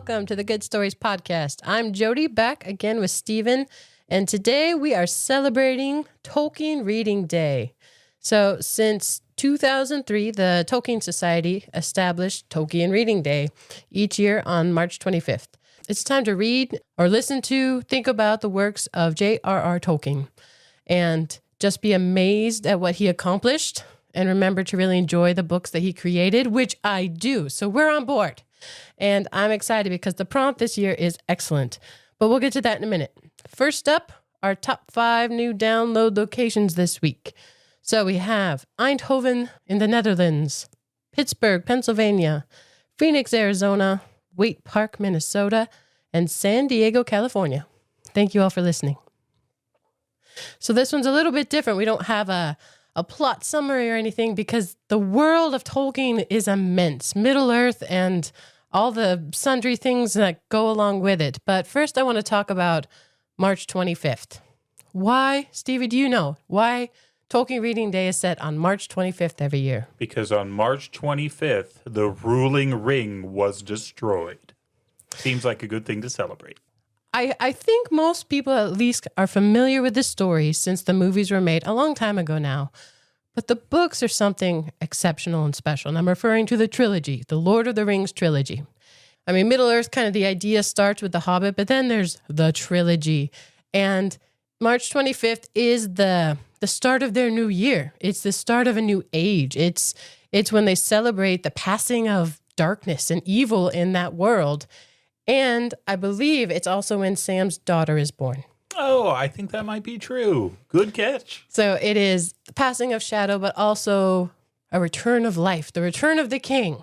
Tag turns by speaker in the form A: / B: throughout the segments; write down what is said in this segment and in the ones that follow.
A: welcome to the Good Stories Podcast. I'm Jody, back again with Stephen, and today we are celebrating Tolkien Reading Day. So since 2003, the Tolkien Society established Tolkien Reading Day each year on March 25th. It's time to read or listen to, think about the works of JRR Tolkien, and just be amazed at what he accomplished, and remember to really enjoy the books that he created, which I do. So we're on board. And I'm excited because the prompt this year is excellent. But we'll get to that in a minute. First up, our top 5 new download locations this week. So we have Eindhoven in the Netherlands, Pittsburgh, Pennsylvania, Phoenix, Arizona, Waite Park, Minnesota, and San Diego, California. Thank you all for listening. So this one's a little bit different. We don't have a plot summary or anything because the world of Tolkien is immense. Middle-earth and all the sundry things that go along with it. But first I want to talk about March 25th. Why, Stevie, do you know why Tolkien Reading Day is set on March 25th every year?
B: Because on March 25th, the ruling ring was destroyed. Seems like a good thing to celebrate.
A: I think most people at least are familiar with this story since the movies were made a long time ago now. But the books are something exceptional and special. And I'm referring to the trilogy, the Lord of the Rings trilogy. I mean, Middle-earth, kind of the idea starts with The Hobbit, but then there's the trilogy. And March 25th is the start of their new year. It's the start of a new age. It's when they celebrate the passing of darkness and evil in that world. And I believe it's also when Sam's daughter is born.
B: Oh, I think that might be true. Good catch.
A: So it is the passing of shadow, but also a return of life, the return of the king.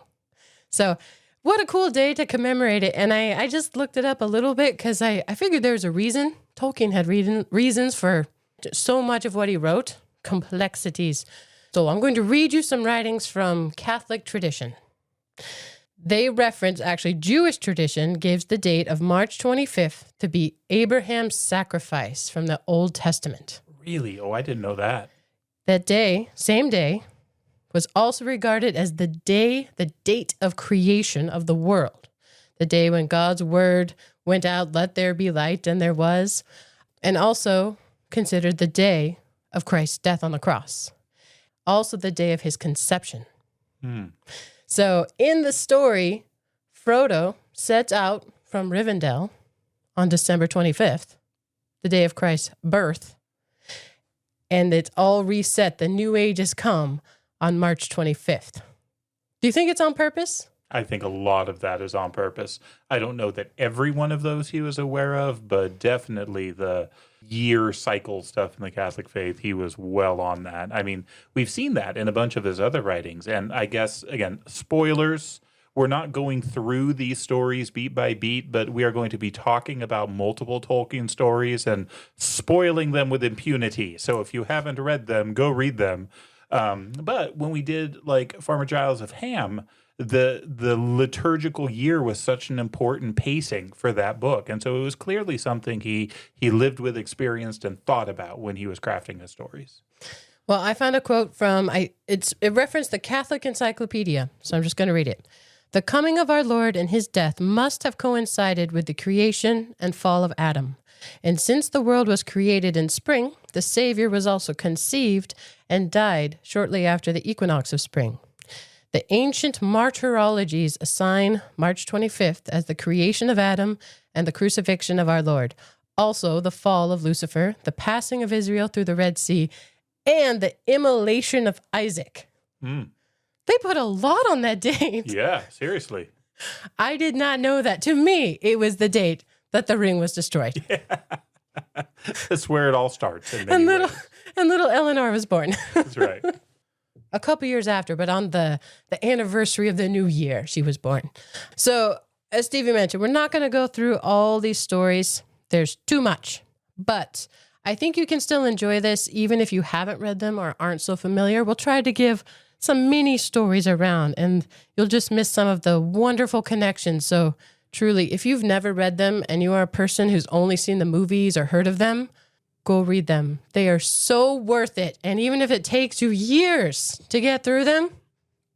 A: So what a cool day to commemorate it. And I just looked it up a little bit because I figured there's a reason. Tolkien had reasons for so much of what he wrote, complexities. So I'm going to read you some writings from Catholic tradition. They reference, actually, Jewish tradition gives the date of March 25th to be Abraham's sacrifice from the Old Testament.
B: Really? Oh, I didn't know that.
A: That day, same day, was also regarded as the date of creation of the world. The day when God's word went out, let there be light, and there was. And also considered the day of Christ's death on the cross. Also the day of his conception. So in the story, Frodo sets out from Rivendell on December 25th, the day of Christ's birth, and it's all reset. The new age has come on March 25th. Do you think it's on purpose?
B: I think a lot of that is on purpose. I don't know that every one of those he was aware of, but definitely the year cycle stuff in the Catholic faith, he was well on that. I mean, we've seen that in a bunch of his other writings. And I guess, again, spoilers, we're not going through these stories beat by beat, but we are going to be talking about multiple Tolkien stories and spoiling them with impunity. So if you haven't read them, go read them. But when we did like Farmer Giles of Ham, the liturgical year was such an important pacing for that book. And so it was clearly something he lived with, experienced, and thought about when he was crafting his stories.
A: Well, I found a quote from, it referenced the Catholic Encyclopedia, so I'm just going to read it. The coming of our Lord and his death must have coincided with the creation and fall of Adam. And since the world was created in spring, the Savior was also conceived and died shortly after the equinox of spring. The ancient martyrologies assign March 25th as the creation of Adam and the crucifixion of our Lord. Also, the fall of Lucifer, the passing of Israel through the Red Sea, and the immolation of Isaac. They put a lot on that date.
B: Yeah, seriously.
A: I did not know that. To me, it was the date that the ring was destroyed.
B: Yeah. That's where it all starts.
A: And little Eleanor was born.
B: That's right.
A: A couple years after, but on the anniversary of the new year, she was born. So, as Stevie mentioned, we're not going to go through all these stories. There's too much. But I think you can still enjoy this, even if you haven't read them or aren't so familiar. We'll try to give some mini stories around, and you'll just miss some of the wonderful connections. So, truly, if you've never read them and you are a person who's only seen the movies or heard of them, go read them. They are so worth it. And even if it takes you years to get through them,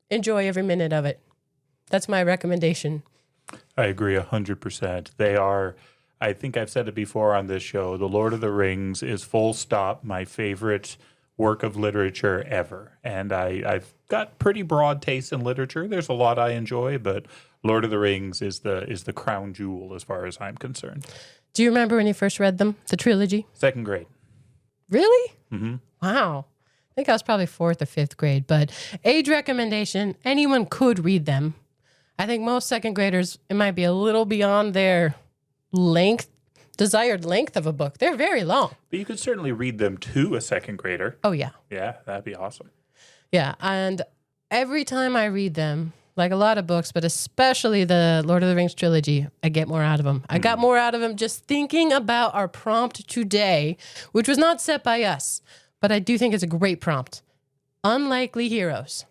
A: enjoy every minute of it. That's my recommendation.
B: I agree 100%. They are, I think I've said it before on this show, The Lord of the Rings is full stop my favorite work of literature ever. And I've got pretty broad taste in literature. There's a lot I enjoy, but Lord of the Rings is the crown jewel as far as I'm concerned.
A: Do you remember when you first read them, the trilogy?
B: Second grade.
A: Really?
B: Mm-hmm.
A: Wow. I think I was probably fourth or fifth grade, but age recommendation, anyone could read them. I think most second graders, it might be a little beyond their desired length of a book. They're very long.
B: But you could certainly read them to a second grader.
A: Oh, yeah.
B: Yeah, that'd be awesome.
A: Yeah, and every time I read them, like a lot of books, but especially the Lord of the Rings trilogy, I get more out of them. I got more out of them just thinking about our prompt today, which was not set by us, but I do think it's a great prompt. Unlikely heroes.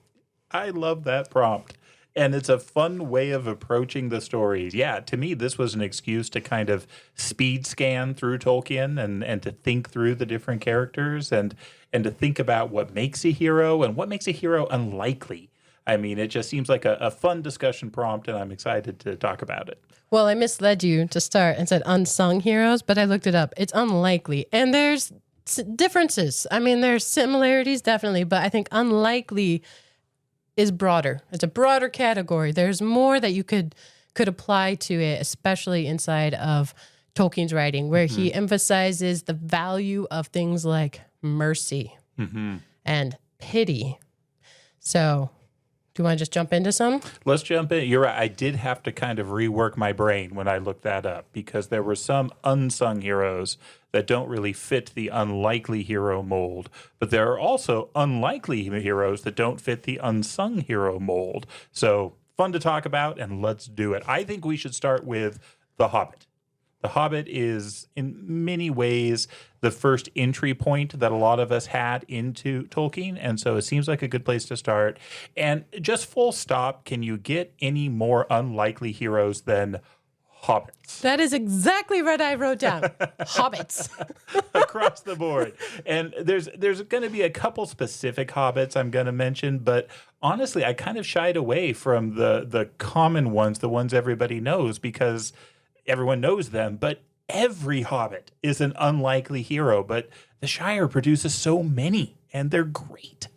B: I love that prompt. And it's a fun way of approaching the stories. Yeah, to me, this was an excuse to kind of speed scan through Tolkien and to think through the different characters and to think about what makes a hero and what makes a hero unlikely. I mean, it just seems like a fun discussion prompt, and I'm excited to talk about it.
A: Well, I misled you to start and said unsung heroes, but I looked it up. It's unlikely. And there's differences. I mean, there's similarities, definitely, but I think unlikely is broader. It's a broader category. There's more that you could apply to it, especially inside of Tolkien's writing, where he emphasizes the value of things like mercy and pity. So, do you want to just jump into some?
B: Let's jump in. You're right. I did have to kind of rework my brain when I looked that up because there were some unsung heroes that don't really fit the unlikely hero mold. But there are also unlikely heroes that don't fit the unsung hero mold. So fun to talk about, and let's do it. I think we should start with The Hobbit. The Hobbit is, in many ways, the first entry point that a lot of us had into Tolkien, and so it seems like a good place to start. And just full stop, can you get any more unlikely heroes than hobbits?
A: That is exactly what I wrote down. Hobbits.
B: Across the board. And there's going to be a couple specific hobbits I'm going to mention, but honestly, I kind of shied away from the common ones, the ones everybody knows, because everyone knows them, but every hobbit is an unlikely hero. But the Shire produces so many, and they're great.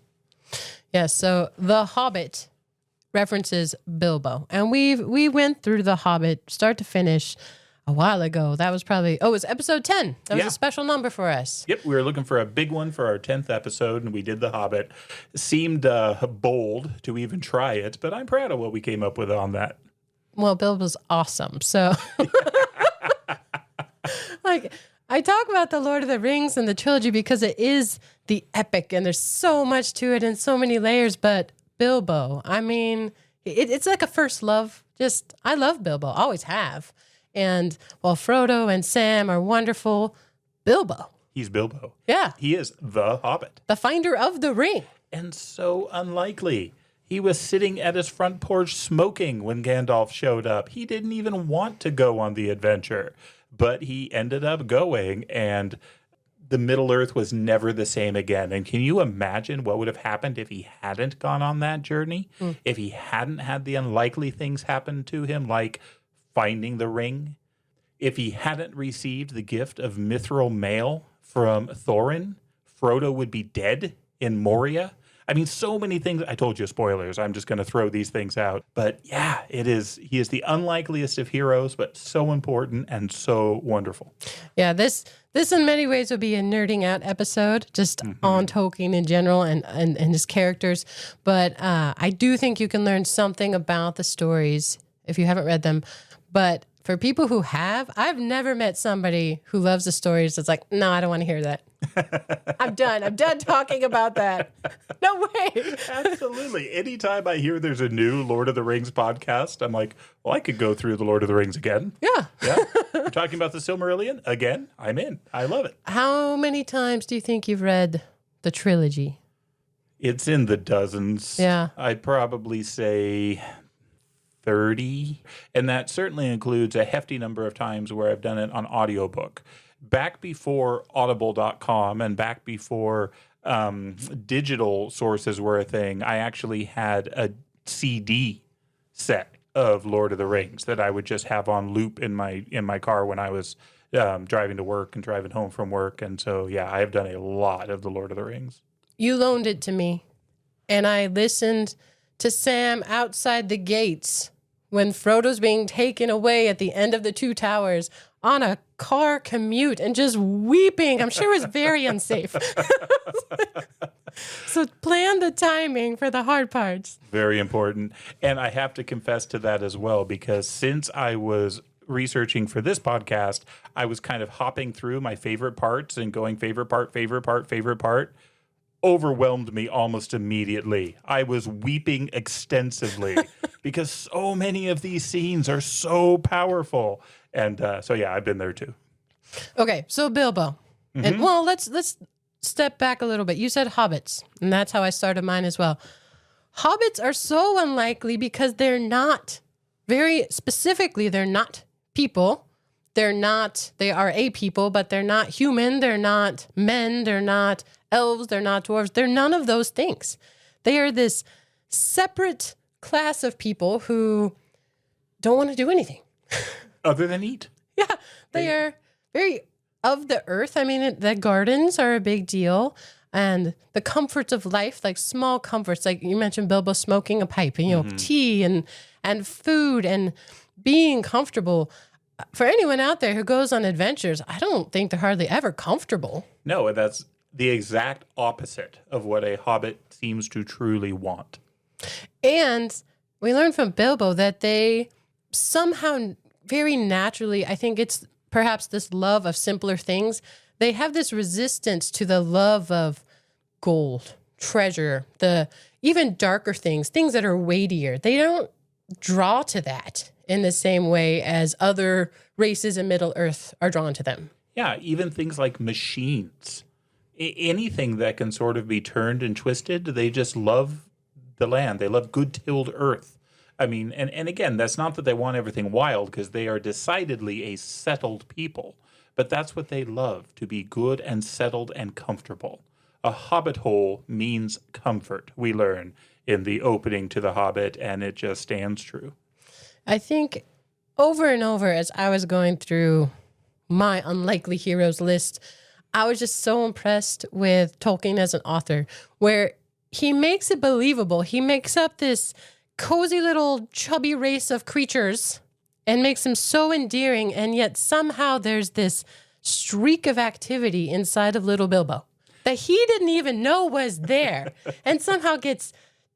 A: Yeah, so The Hobbit references Bilbo. And we went through The Hobbit start to finish a while ago. That was probably, it was episode 10. That was a special number for us.
B: Yep, we were looking for a big one for our 10th episode, and we did The Hobbit. It seemed bold to even try it, but I'm proud of what we came up with on that.
A: Well, Bilbo's awesome. So, like, I talk about the Lord of the Rings and the trilogy because it is the epic and there's so much to it and so many layers. But Bilbo, I mean, it's like a first love. Just, I love Bilbo, always have. And while Frodo and Sam are wonderful, Bilbo.
B: He's Bilbo.
A: Yeah.
B: He is the Hobbit.
A: The finder of the ring.
B: And so unlikely. He was sitting at his front porch smoking when Gandalf showed up. He didn't even want to go on the adventure, but he ended up going, and the Middle-earth was never the same again. And can you imagine what would have happened if he hadn't gone on that journey? If he hadn't had the unlikely things happen to him, like finding the ring? If he hadn't received the gift of mithril mail from Thorin, Frodo would be dead in Moria. I mean, so many things. I told you spoilers. I'm just going to throw these things out. But yeah, it is. He is the unlikeliest of heroes, but so important and so wonderful.
A: Yeah, this in many ways will be a nerding out episode just on Tolkien in general and his characters. But I do think you can learn something about the stories if you haven't read them. But for people who have, I've never met somebody who loves the stories that's like, no, I don't want to hear that. I'm done. I'm done talking about that. No way.
B: Absolutely. Anytime I hear there's a new Lord of the Rings podcast, I'm like, well, I could go through the Lord of the Rings again.
A: Yeah.
B: Yeah. We're talking about the Silmarillion again. I'm in. I love it.
A: How many times do you think you've read the trilogy?
B: It's in the dozens.
A: Yeah.
B: I'd probably say 30. And that certainly includes a hefty number of times where I've done it on audiobook. Back before audible.com and back before digital sources were a thing, I actually had a CD set of Lord of the Rings that I would just have on loop in my car when I was driving to work and driving home from work. And so, yeah, I have done a lot of the Lord of the Rings.
A: You loaned it to me, and I listened to Sam outside the gates when Frodo's being taken away at the end of the Two Towers on a car commute and just weeping. I'm sure it was very unsafe. So plan the timing for the hard parts.
B: Very important. And I have to confess to that as well, because since I was researching for this podcast, I was kind of hopping through my favorite parts and going favorite part, favorite part, favorite part. Overwhelmed me almost immediately. I was weeping extensively because so many of these scenes are so powerful. And so, yeah, I've been there too.
A: Okay, so Bilbo. And well, let's step back a little bit. You said hobbits, and that's how I started mine as well. Hobbits are so unlikely because they're not, very specifically, they're not people. They are a people, but they're not human. They're not men. They're not elves. They're not dwarves. They're none of those things. They are this separate class of people who don't want to do anything.
B: Other than eat.
A: Yeah, they are very of the earth. I mean, the gardens are a big deal. And the comforts of life, like small comforts, like you mentioned Bilbo smoking a pipe, and, tea and food and being comfortable. For anyone out there who goes on adventures, I don't think they're hardly ever comfortable.
B: No, that's the exact opposite of what a hobbit seems to truly want.
A: And we learned from Bilbo that they somehow very naturally, I think it's perhaps this love of simpler things, they have this resistance to the love of gold, treasure, the even darker things that are weightier. They don't draw to that in the same way as other races in Middle-earth are drawn to them.
B: Yeah, even things like machines. Anything that can sort of be turned and twisted, they just love the land. They love good-tilled earth. I mean, and again, that's not that they want everything wild, because they are decidedly a settled people. But that's what they love, to be good and settled and comfortable. A hobbit hole means comfort, we learn in the opening to The Hobbit, and it just stands true.
A: I think over and over as I was going through my unlikely heroes list, I was just so impressed with Tolkien as an author, where he makes it believable. He makes up this cozy little chubby race of creatures and makes them so endearing, and yet somehow there's this streak of activity inside of little Bilbo that he didn't even know was there, and somehow gets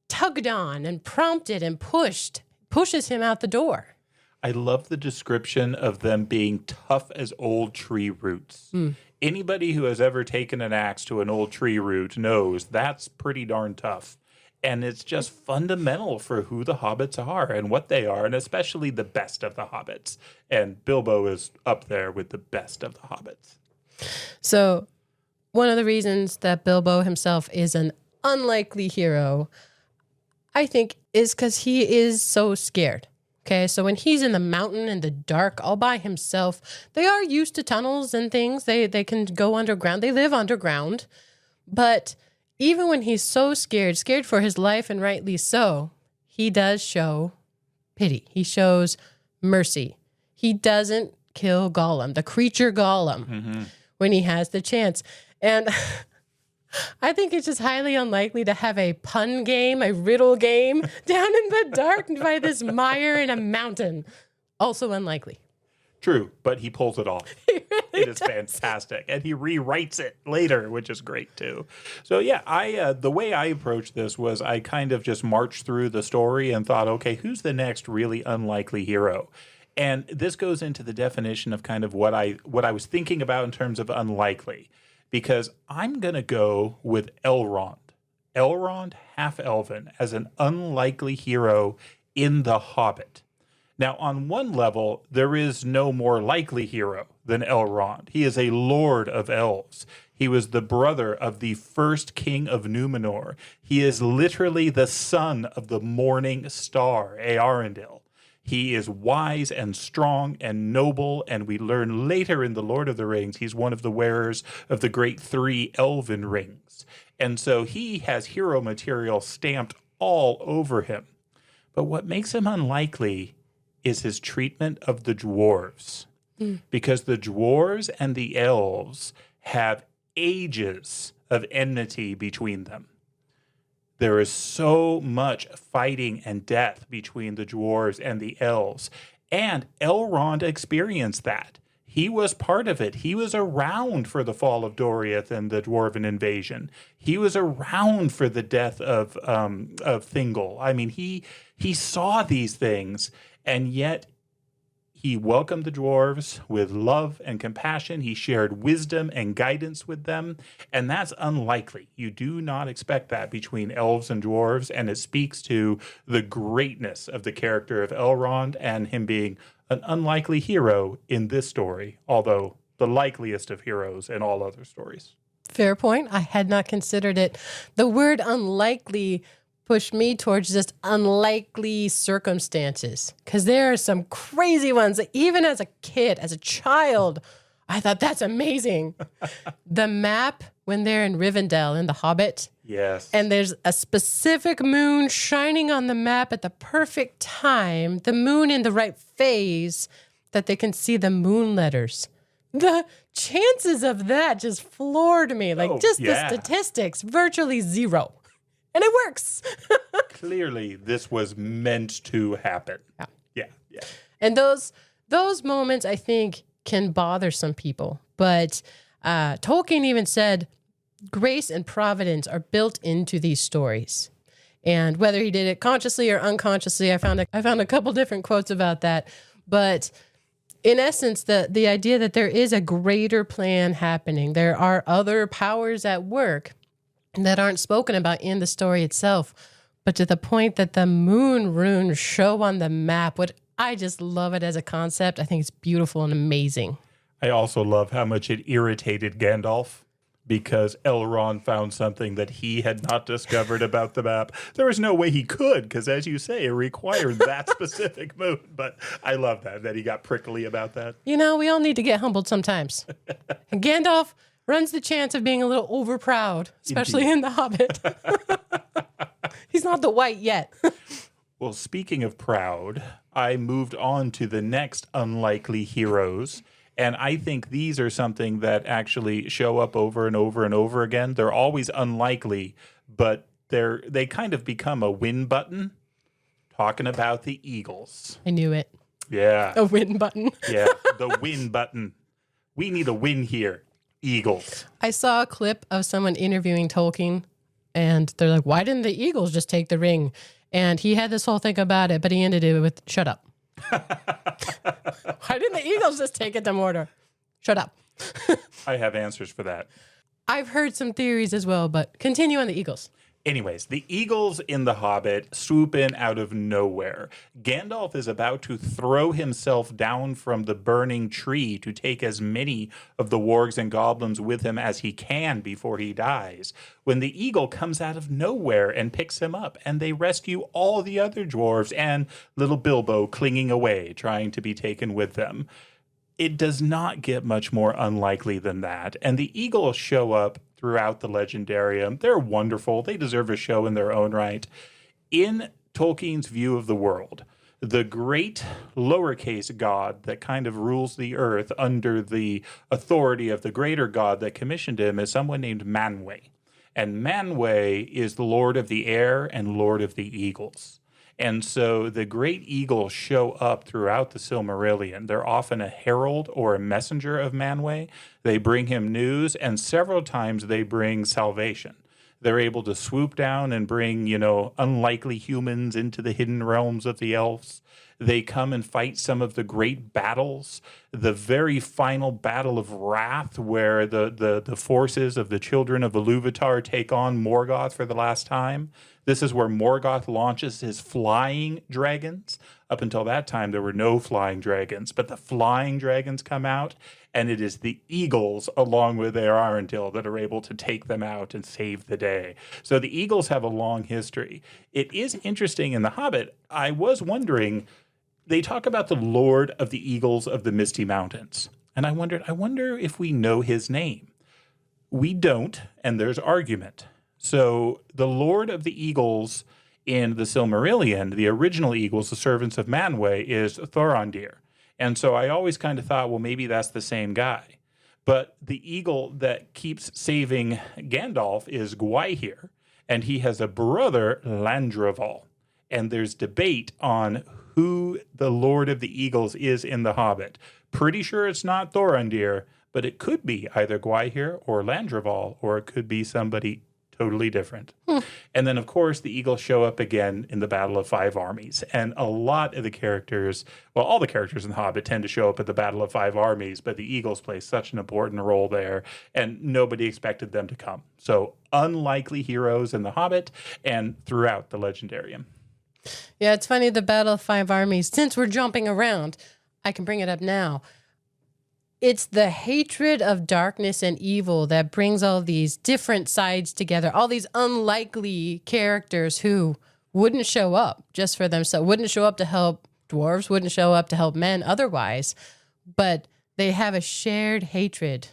A: tugged on and prompted and pushes him out the door.
B: I love the description of them being tough as old tree roots. Anybody who has ever taken an axe to an old tree root knows that's pretty darn tough. And it's just fundamental for who the hobbits are and what they are, and especially the best of the hobbits. And Bilbo is up there with the best of the hobbits.
A: So one of the reasons that Bilbo himself is an unlikely hero, I think, is because he is so scared. Okay, so when he's in the mountain in the dark all by himself, they are used to tunnels and things. They can go underground. They live underground. But even when he's so scared for his life, and rightly so, he does show pity. He shows mercy. He doesn't kill Gollum, the creature Gollum, when he has the chance. And I think it's just highly unlikely to have a pun game, a riddle game down in the dark by this mire in a mountain. Also unlikely.
B: True, but he pulls it off. It is fantastic. And he rewrites it later, which is great too. So yeah, the way I approached this was I kind of just marched through the story and thought, okay, who's the next really unlikely hero? And this goes into the definition of kind of what I was thinking about in terms of unlikely. Because I'm going to go with Elrond. Elrond, half-elven, as an unlikely hero in The Hobbit. Now, on one level, there is no more likely hero than Elrond. He is a lord of elves. He was the brother of the first king of Númenor. He is literally the son of the morning star, Eärendil. He is wise and strong and noble, and we learn later in The Lord of the Rings, he's one of the wearers of the great 3 elven rings. And so he has hero material stamped all over him. But what makes him unlikely is his treatment of the dwarves. Because the dwarves and the elves have ages of enmity between them. There is so much fighting and death between the dwarves and the elves. And Elrond experienced that. He was part of it. He was around for the fall of Doriath and the dwarven invasion. He was around for the death of Thingol. I mean, he saw these things, and yet he welcomed the dwarves with love and compassion. He shared wisdom and guidance with them, and that's unlikely. You do not expect that between elves and dwarves, and it speaks to the greatness of the character of Elrond and him being an unlikely hero in this story, although the likeliest of heroes in all other stories.
A: Fair point. I had not considered it. The word unlikely pushed me towards just unlikely circumstances, because there are some crazy ones that even as a kid, as a child, I thought that's amazing. The map when they're in Rivendell in The Hobbit.
B: Yes.
A: And there's a specific moon shining on the map at the perfect time, the moon in the right phase that they can see the moon letters. The chances of that just floored me. Like the statistics, virtually zero. And it works.
B: Clearly, this was meant to happen. Yeah.
A: And those moments, I think, can bother some people. But Tolkien even said grace and providence are built into these stories. And whether he did it consciously or unconsciously, I found a couple different quotes about that. But in essence, the idea that there is a greater plan happening, there are other powers at work that aren't spoken about in the story itself, but to the point that the moon runes show on the map. I just love it as a concept. I think it's beautiful and amazing.
B: I also love how much it irritated Gandalf because Elrond found something that he had not discovered about the map. There was no way he could, because as you say, it required that specific moon. But I love that he got prickly about that.
A: You know, we all need to get humbled sometimes. And Gandalf runs the chance of being a little overproud, especially in The Hobbit. He's not the white yet.
B: Well, speaking of proud, I moved on to the next unlikely heroes. And I think these are something that actually show up over and over and over again. They're always unlikely, but they kind of become a win button. Talking about the Eagles.
A: I knew it.
B: Yeah.
A: A win button.
B: Yeah, the win button. We need a win here. Eagles.
A: I saw a clip of someone interviewing Tolkien, and they're like, why didn't the Eagles just take the ring? And he had this whole thing about it, but he ended it with, shut up. Why didn't the Eagles just take it to Mordor? Shut up.
B: I have answers for that.
A: I've heard some theories as well, but continue on the Eagles.
B: Anyways, the Eagles in The Hobbit swoop in out of nowhere. Gandalf is about to throw himself down from the burning tree to take as many of the wargs and goblins with him as he can before he dies, when the eagle comes out of nowhere and picks him up, and they rescue all the other dwarves and little Bilbo clinging away, trying to be taken with them. It does not get much more unlikely than that, and the Eagles show up throughout the Legendarium. They're wonderful. They deserve a show in their own right. In Tolkien's view of the world, the great lowercase god that kind of rules the earth under the authority of the greater god that commissioned him is someone named Manwë. And Manwë is the Lord of the Air and Lord of the Eagles. And so the great eagles show up throughout the Silmarillion. They're often a herald or a messenger of Manwë. They bring him news, and several times they bring salvation. They're able to swoop down and bring, unlikely humans into the hidden realms of the elves. They come and fight some of the great battles. The very final battle of Wrath, where the forces of the children of Iluvatar take on Morgoth for the last time. This is where Morgoth launches his flying dragons. Up until that time, there were no flying dragons, but the flying dragons come out, and it is the eagles, along with their Arendelle, that are able to take them out and save the day. So the eagles have a long history. It is interesting in The Hobbit. I was wondering, they talk about the Lord of the Eagles of the Misty Mountains. And I wonder if we know his name. We don't, and there's argument. So the Lord of the Eagles In the Silmarillion, the original eagles, the servants of Manwë, is Thorondir. And so I always kind of thought, well, maybe that's the same guy. But the eagle that keeps saving Gandalf is Gwaihir, and he has a brother, Landroval. And there's debate on who the Lord of the Eagles is in The Hobbit. Pretty sure it's not Thorondir, but it could be either Gwaihir or Landroval, or it could be somebody totally different. And then, of course, the Eagles show up again in the Battle of Five Armies. And a lot of the characters, well, all the characters in The Hobbit tend to show up at the Battle of Five Armies, but the Eagles play such an important role there, and nobody expected them to come. So unlikely heroes in The Hobbit and throughout the Legendarium.
A: Yeah, it's funny, the Battle of Five Armies, since we're jumping around, I can bring it up now. It's the hatred of darkness and evil that brings all these different sides together, all these unlikely characters who wouldn't show up just for themselves, wouldn't show up to help dwarves, wouldn't show up to help men otherwise, but they have a shared hatred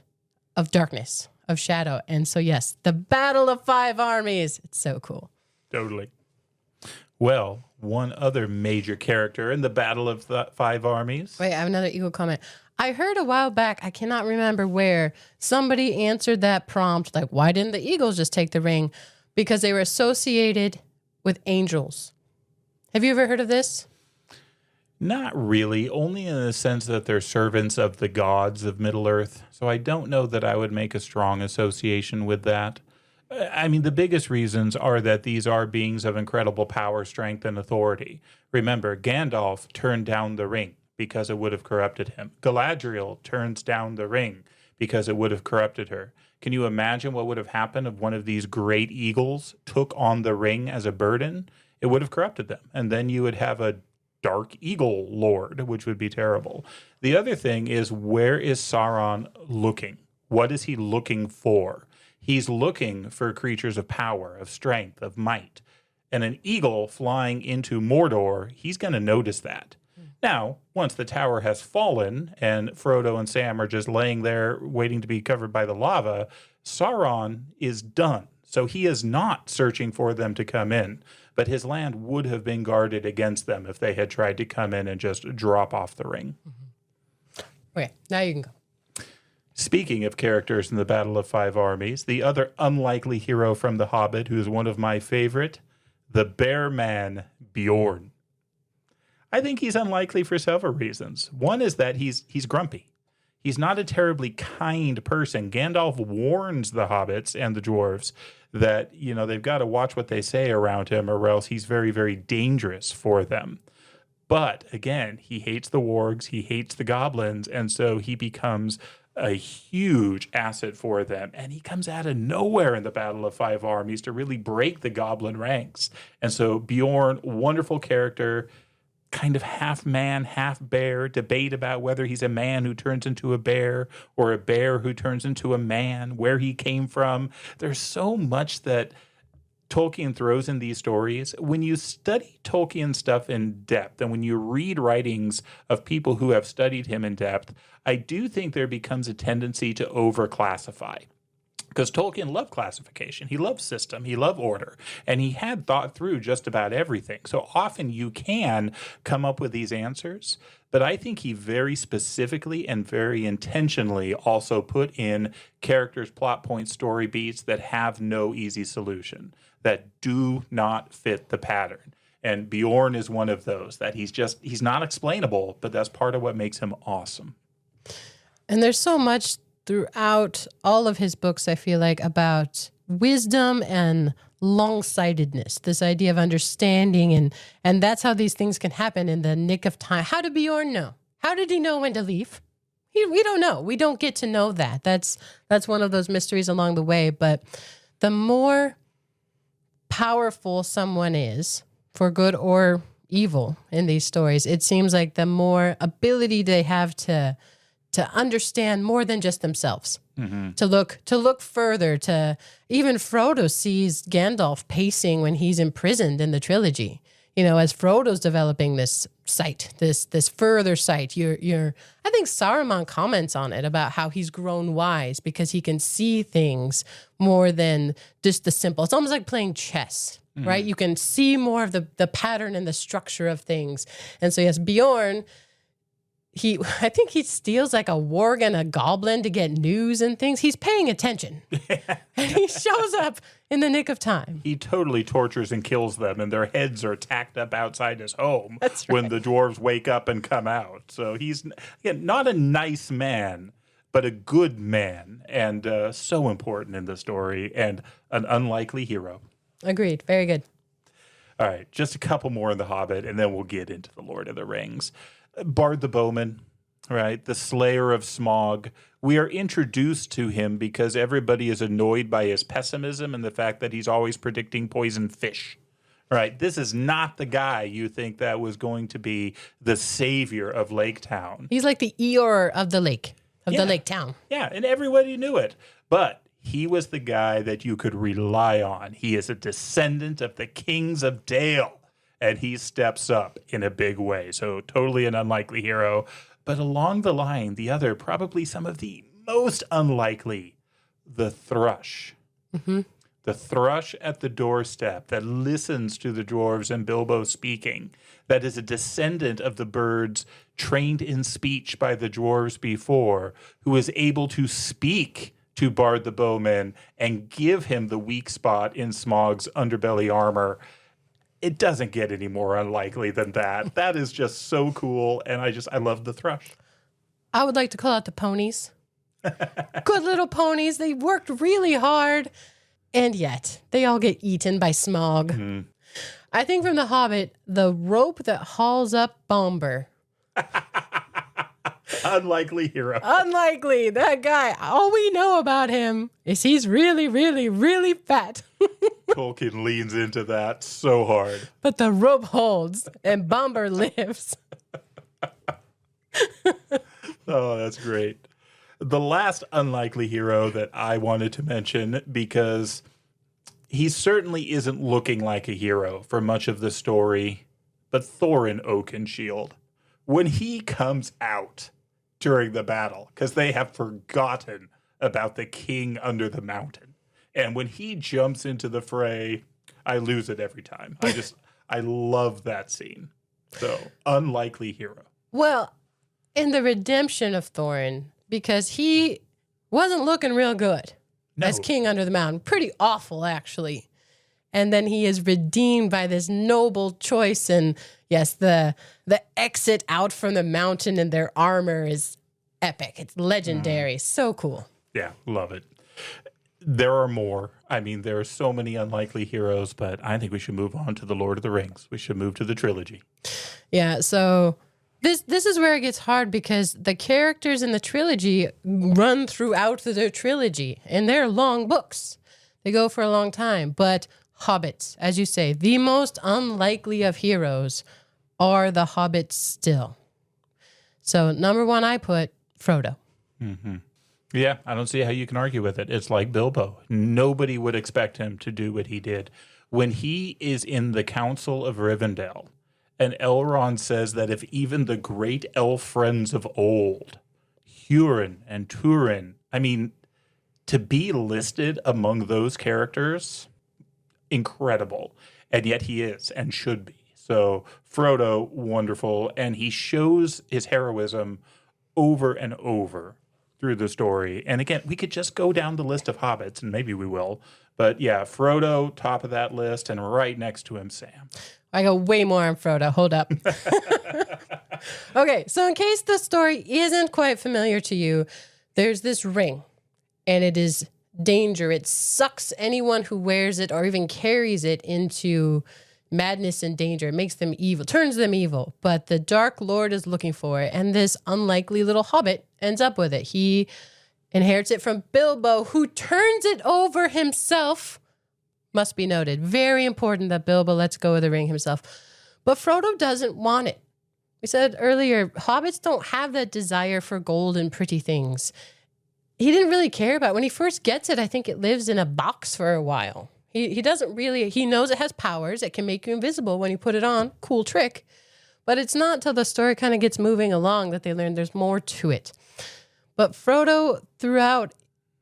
A: of darkness, of shadow. And so, yes, the Battle of Five Armies, it's so cool.
B: Totally. Well, one other major character in the Battle of the Five Armies.
A: Wait, I have another eagle comment. I heard a while back, I cannot remember where, somebody answered that prompt, like, why didn't the eagles just take the ring? Because they were associated with angels. Have you ever heard of this?
B: Not really, only in the sense that they're servants of the gods of Middle-earth. So I don't know that I would make a strong association with that. I mean, the biggest reasons are that these are beings of incredible power, strength, and authority. Remember, Gandalf turned down the ring because it would have corrupted him. Galadriel turns down the ring because it would have corrupted her. Can you imagine what would have happened if one of these great eagles took on the ring as a burden? It would have corrupted them. And then you would have a dark eagle lord, which would be terrible. The other thing is, where is Sauron looking? What is he looking for? He's looking for creatures of power, of strength, of might. And an eagle flying into Mordor, he's going to notice that. Now, once the tower has fallen and Frodo and Sam are just laying there waiting to be covered by the lava, Sauron is done. So he is not searching for them to come in, but his land would have been guarded against them if they had tried to come in and just drop off the ring.
A: Okay, now you can go.
B: Speaking of characters in the Battle of Five Armies, the other unlikely hero from The Hobbit, who is one of my favorite, the bear man Bjorn. I think he's unlikely for several reasons. One is that he's grumpy. He's not a terribly kind person. Gandalf warns the hobbits and the dwarves that, you know, they've got to watch what they say around him, or else he's very, very dangerous for them. But again, he hates the wargs, he hates the goblins, and so he becomes a huge asset for them. And he comes out of nowhere in the Battle of Five Armies to really break the goblin ranks. And so Bjorn, wonderful character, kind of half man, half bear, debate about whether he's a man who turns into a bear or a bear who turns into a man, where he came from. There's so much that Tolkien throws in these stories. When you study Tolkien stuff in depth, and when you read writings of people who have studied him in depth, I do think there becomes a tendency to overclassify. Because Tolkien loved classification, he loved system, he loved order, and he had thought through just about everything. So often you can come up with these answers, but I think he very specifically and very intentionally also put in characters, plot points, story beats that have no easy solution, that do not fit the pattern. And Bjorn is one of those, that he's not explainable, but that's part of what makes him awesome.
A: And there's so much throughout all of his books, I feel like, about wisdom and long-sightedness, this idea of understanding, and that's how these things can happen in the nick of time. How did Bjorn know? How did he know when to leave? We don't know. We don't get to know that. That's one of those mysteries along the way. But the more powerful someone is, for good or evil in these stories, it seems like the more ability they have to understand more than just themselves, to look further, to even Frodo sees Gandalf pacing when he's imprisoned in the trilogy. You know, as Frodo's developing this sight, this further sight. I think Saruman comments on it about how he's grown wise because he can see things more than just the simple. It's almost like playing chess, right? You can see more of the pattern and the structure of things. And so yes, Bjorn, I think he steals like a warg and a goblin to get news and things. He's paying attention. And he shows up in the nick of time.
B: He totally tortures and kills them, and their heads are tacked up outside his home
A: That's right.
B: when the dwarves wake up and come out. So he's not a nice man, but a good man, and so important in the story, and an unlikely hero.
A: Agreed. Very good.
B: All right, just a couple more in The Hobbit, and then we'll get into The Lord of the Rings. Bard the Bowman, right? The Slayer of Smaug. We are introduced to him because everybody is annoyed by his pessimism and the fact that he's always predicting poisoned fish, right? This is not the guy you think that was going to be the savior of Lake Town.
A: He's like the Eeyore of the lake, of the lake town.
B: Yeah, and everybody knew it. But he was the guy that you could rely on. He is a descendant of the kings of Dale. And he steps up in a big way. So totally an unlikely hero. But along the line, the other, probably some of the most unlikely, the thrush. Mm-hmm. The thrush at the doorstep that listens to the dwarves and Bilbo speaking. That is a descendant of the birds trained in speech by the dwarves before, who is able to speak to Bard the Bowman and give him the weak spot in Smaug's underbelly armor. It doesn't get any more unlikely than that. That is just so cool, and I love the thrush.
A: I would like to call out the ponies. Good little ponies. They worked really hard, and yet they all get eaten by Smaug. Mm-hmm. I think from The Hobbit, the rope that hauls up Bomber.
B: Unlikely hero.
A: Unlikely. That guy, all we know about him is he's really, really, really fat.
B: Tolkien leans into that so hard.
A: But the rope holds and Bomber lives.
B: Oh, that's great. The last unlikely hero that I wanted to mention, because he certainly isn't looking like a hero for much of the story, but Thorin Oakenshield. When he comes out during the battle, because they have forgotten about the king under the mountain. And when he jumps into the fray, I lose it every time. I love that scene. So, unlikely hero.
A: Well, in the redemption of Thorin, because he wasn't looking real good as king under the mountain. Pretty awful, actually. And then he is redeemed by this noble choice. And yes, the exit out from the mountain in their armor is epic. It's legendary. So cool.
B: Yeah, love it. There are more. I mean, there are so many unlikely heroes, but I think we should move on to The Lord of the Rings. We should move to the trilogy.
A: Yeah, so this is where it gets hard because the characters in the trilogy run throughout the trilogy, and they're long books. They go for a long time, but hobbits, as you say, the most unlikely of heroes are the hobbits still. So number one, I put Frodo.
B: Mm-hmm. Yeah, I don't see how you can argue with it. It's like Bilbo. Nobody would expect him to do what he did. When he is in the Council of Rivendell, and Elrond says that if even the great elf friends of old, Hurin and Turin, I mean, to be listed among those characters, incredible. And yet he is and should be. So Frodo, wonderful. And he shows his heroism over and over through the story. And again, we could just go down the list of hobbits, and maybe we will. But yeah, Frodo, top of that list, and right next to him, Sam.
A: I go way more on Frodo. Hold up. Okay, so in case the story isn't quite familiar to you, there's this ring, and it is danger. It sucks anyone who wears it or even carries it into madness and danger. It makes them evil, turns them evil. But the Dark Lord is looking for it, and this unlikely little hobbit ends up with it. He inherits it from Bilbo, who turns it over himself. Must be noted. Very important that Bilbo lets go of the ring himself. But Frodo doesn't want it. We said earlier, hobbits don't have that desire for gold and pretty things. He didn't really care about it. When he first gets it, I think it lives in a box for a while. He doesn't really, he knows it has powers. It can make you invisible when you put it on. Cool trick. But it's not until the story kind of gets moving along that they learn there's more to it. But Frodo, throughout,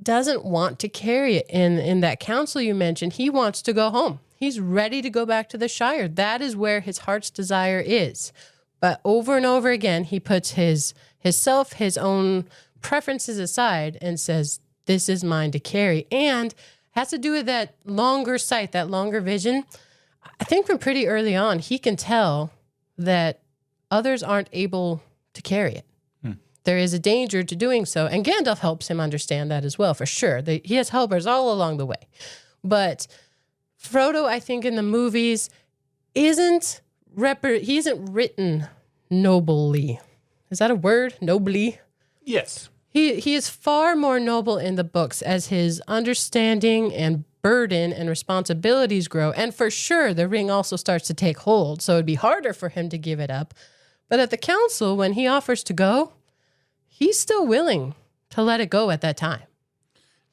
A: doesn't want to carry it. In that council you mentioned, he wants to go home. He's ready to go back to the Shire. That is where his heart's desire is. But over and over again, he puts his self, his own preferences aside and says, this is mine to carry. And has to do with that longer sight, that longer vision. I think from pretty early on, he can tell that others aren't able to carry it. There is a danger to doing so. And Gandalf helps him understand that as well, for sure. He has helpers all along the way. But Frodo, I think in the movies, he isn't written nobly. Is that a word? Nobly?
B: Yes.
A: He is far more noble in the books as his understanding and burden and responsibilities grow. And for sure, the ring also starts to take hold. So it'd be harder for him to give it up. But at the council, when he offers to go, he's still willing to let it go at that time.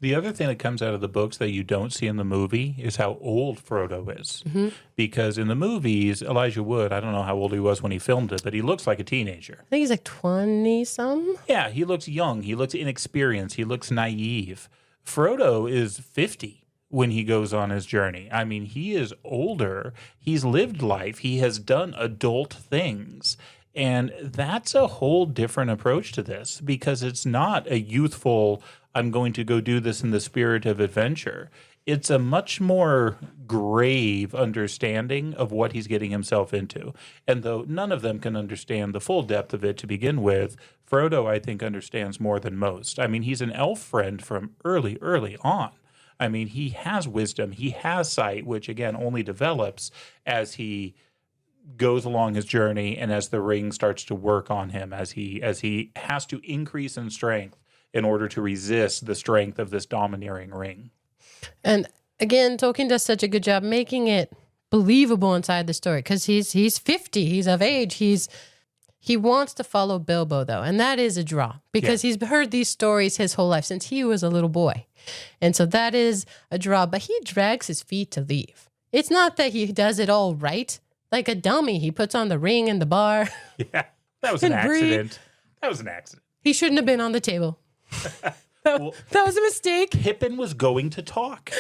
B: The other thing that comes out of the books that you don't see in the movie is how old Frodo is. Mm-hmm. Because in the movies, Elijah Wood, I don't know how old he was when he filmed it, but he looks like a teenager.
A: I think he's like 20-some.
B: Yeah, he looks young. He looks inexperienced. He looks naive. Frodo is 50 when he goes on his journey. I mean, he is older. He's lived life. He has done adult things. And that's a whole different approach to this because it's not a youthful, I'm going to go do this in the spirit of adventure. It's a much more grave understanding of what he's getting himself into. And though none of them can understand the full depth of it to begin with, Frodo, I think, understands more than most. I mean, he's an elf friend from early on. I mean, he has wisdom. He has sight, which, again, only develops as he goes along his journey and as the ring starts to work on him, as he has to increase in strength in order to resist the strength of this domineering ring. And
A: again, Tolkien does such a good job making it believable inside the story because he's 50, he's of age, he wants to follow Bilbo though, and that is a draw because he's heard these stories his whole life since he was a little boy. And so that is a draw, but he drags his feet to leave. It's not that he does it all right. Like a dummy, he puts on the ring in the bar.
B: Yeah, that was an accident. That was an accident.
A: He shouldn't have been on the table. That was a mistake.
B: Pippin was going to talk.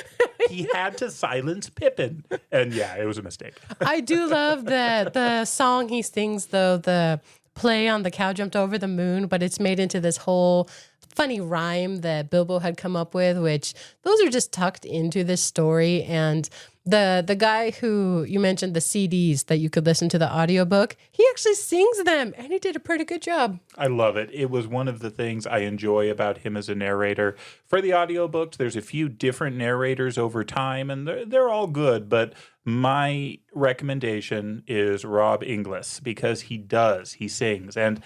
B: He had to silence Pippin. And yeah, it was a mistake.
A: I do love that the song he sings, though, the play on the cow jumped over the moon, but it's made into this whole funny rhyme that Bilbo had come up with, which those are just tucked into this story. And the guy who you mentioned, the CDs that you could listen to the audiobook, he actually sings them, and he did a pretty good job.
B: I love it. It was one of the things I enjoy about him as a narrator. For the audiobooks, there's a few different narrators over time, and they're all good, but my recommendation is Rob Inglis because he sings, and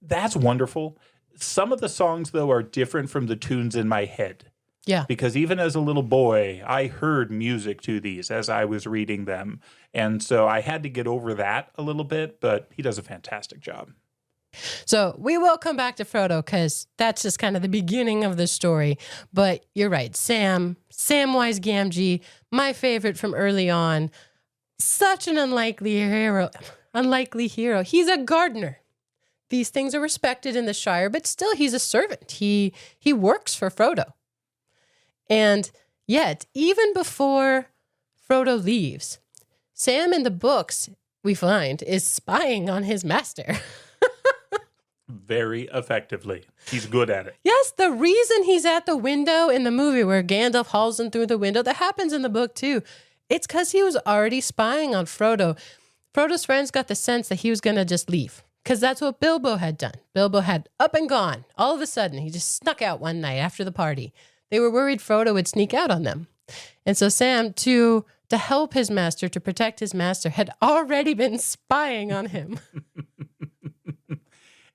B: that's wonderful. Some of the songs, though, are different from the tunes in my head.
A: Yeah.
B: Because even as a little boy, I heard music to these as I was reading them. And so I had to get over that a little bit, but he does a fantastic job.
A: So we will come back to Frodo because that's just kind of the beginning of the story. But you're right. Samwise Gamgee, my favorite from early on. Such an unlikely hero. He's a gardener. These things are respected in the Shire, but still he's a servant. He works for Frodo. And yet, even before Frodo leaves, Sam in the books, we find, is spying on his master.
B: Very effectively. He's good at it.
A: Yes, the reason he's at the window in the movie where Gandalf hauls him through the window, that happens in the book too. It's because he was already spying on Frodo. Frodo's friends got the sense that he was going to just leave because that's what Bilbo had done. Bilbo had up and gone. All of a sudden, he just snuck out one night after the party. They were worried Frodo would sneak out on them. And so Sam, to help his master, to protect his master, had already been spying on him.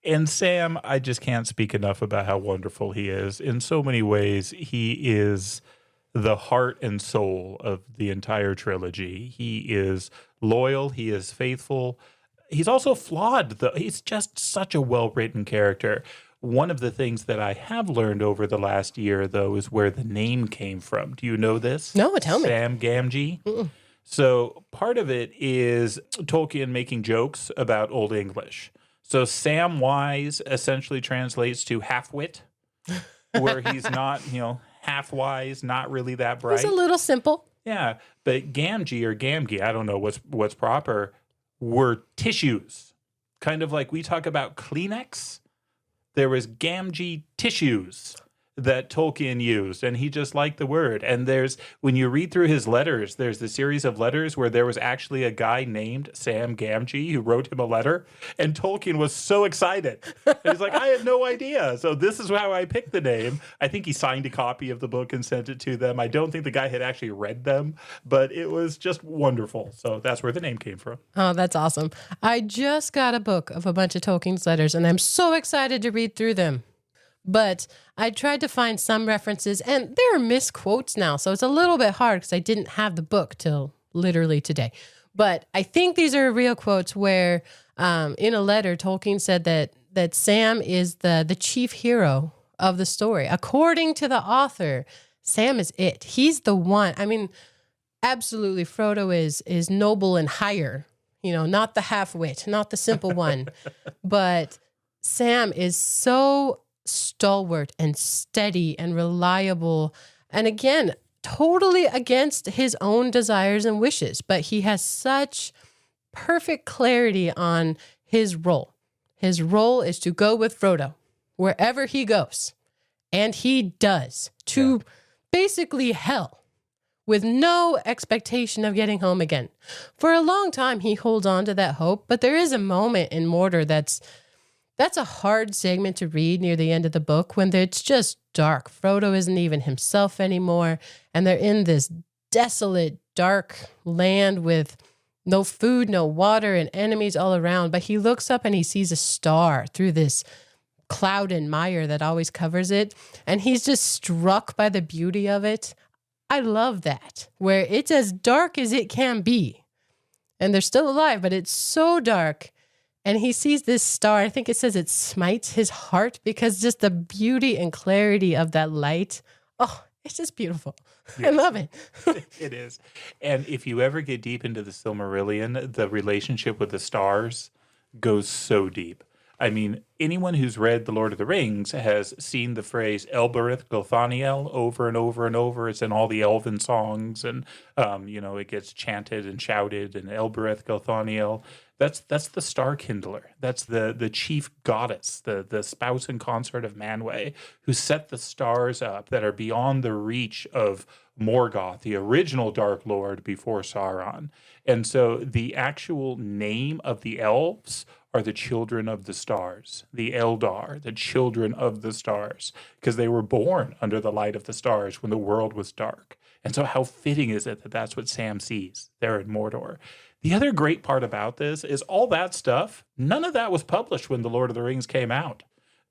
B: And Sam, I just can't speak enough about how wonderful he is. In so many ways, he is the heart and soul of the entire trilogy. He is loyal. He is faithful. He's also flawed, though. He's just such a well-written character. One of the things that I have learned over the last year, though, is where the name came from. Do you know this?
A: No, tell me.
B: Sam Gamgee. Mm-mm. So part of it is Tolkien making jokes about Old English. So Samwise essentially translates to half-wit, where he's not, half wise, not really that bright.
A: He's a little simple.
B: Yeah, but Gamgee or Gamgee, I don't know what's proper, were tissues. Kind of like we talk about Kleenex. There was Gamgee tissues that Tolkien used, and he just liked the word. And when you read through his letters, there's the series of letters where there was actually a guy named Sam Gamgee who wrote him a letter, and Tolkien was so excited. And he's like, I had no idea. So this is how I picked the name. I think he signed a copy of the book and sent it to them. I don't think the guy had actually read them, but it was just wonderful. So that's where the name came from.
A: Oh, that's awesome. I just got a book of a bunch of Tolkien's letters, and I'm so excited to read through them. But I tried to find some references, and there are misquotes now, so it's a little bit hard because I didn't have the book till literally today. But I think these are real quotes where in a letter, Tolkien said that Sam is the chief hero of the story. According to the author, Sam is it. He's the one. I mean, absolutely, Frodo is noble and higher, not the half-wit, not the simple one. But Sam is so stalwart and steady and reliable, and again, totally against his own desires and wishes, but he has such perfect clarity on his role. His role is to go with Frodo wherever he goes, and he does, to basically hell, with no expectation of getting home again. For a long time, he holds on to that hope, but there is a moment in Mordor that's a hard segment to read near the end of the book when it's just dark. Frodo isn't even himself anymore, and they're in this desolate, dark land with no food, no water, and enemies all around. But he looks up and he sees a star through this cloud and mire that always covers it, and he's just struck by the beauty of it. I love that, where it's as dark as it can be, and they're still alive, but it's so dark. And he sees this star. I think it says it smites his heart because just the beauty and clarity of that light. Oh, it's just beautiful. Yes. I love it.
B: It is. And if you ever get deep into the Silmarillion, the relationship with the stars goes so deep. I mean, anyone who's read The Lord of the Rings has seen the phrase Elbereth Gilthaniel over and over and over. It's in all the elven songs, and it gets chanted and shouted. And Elbereth Gilthaniel, that's the Star Kindler. That's the chief goddess, the spouse and consort of Manwë, who set the stars up that are beyond the reach of Morgoth, the original Dark Lord before Sauron. And so the actual name of the elves are the children of the stars, the Eldar, the children of the stars, because they were born under the light of the stars when the world was dark. And so how fitting is it that that's what Sam sees there in Mordor? The other great part about this is all that stuff, none of that was published when The Lord of the Rings came out.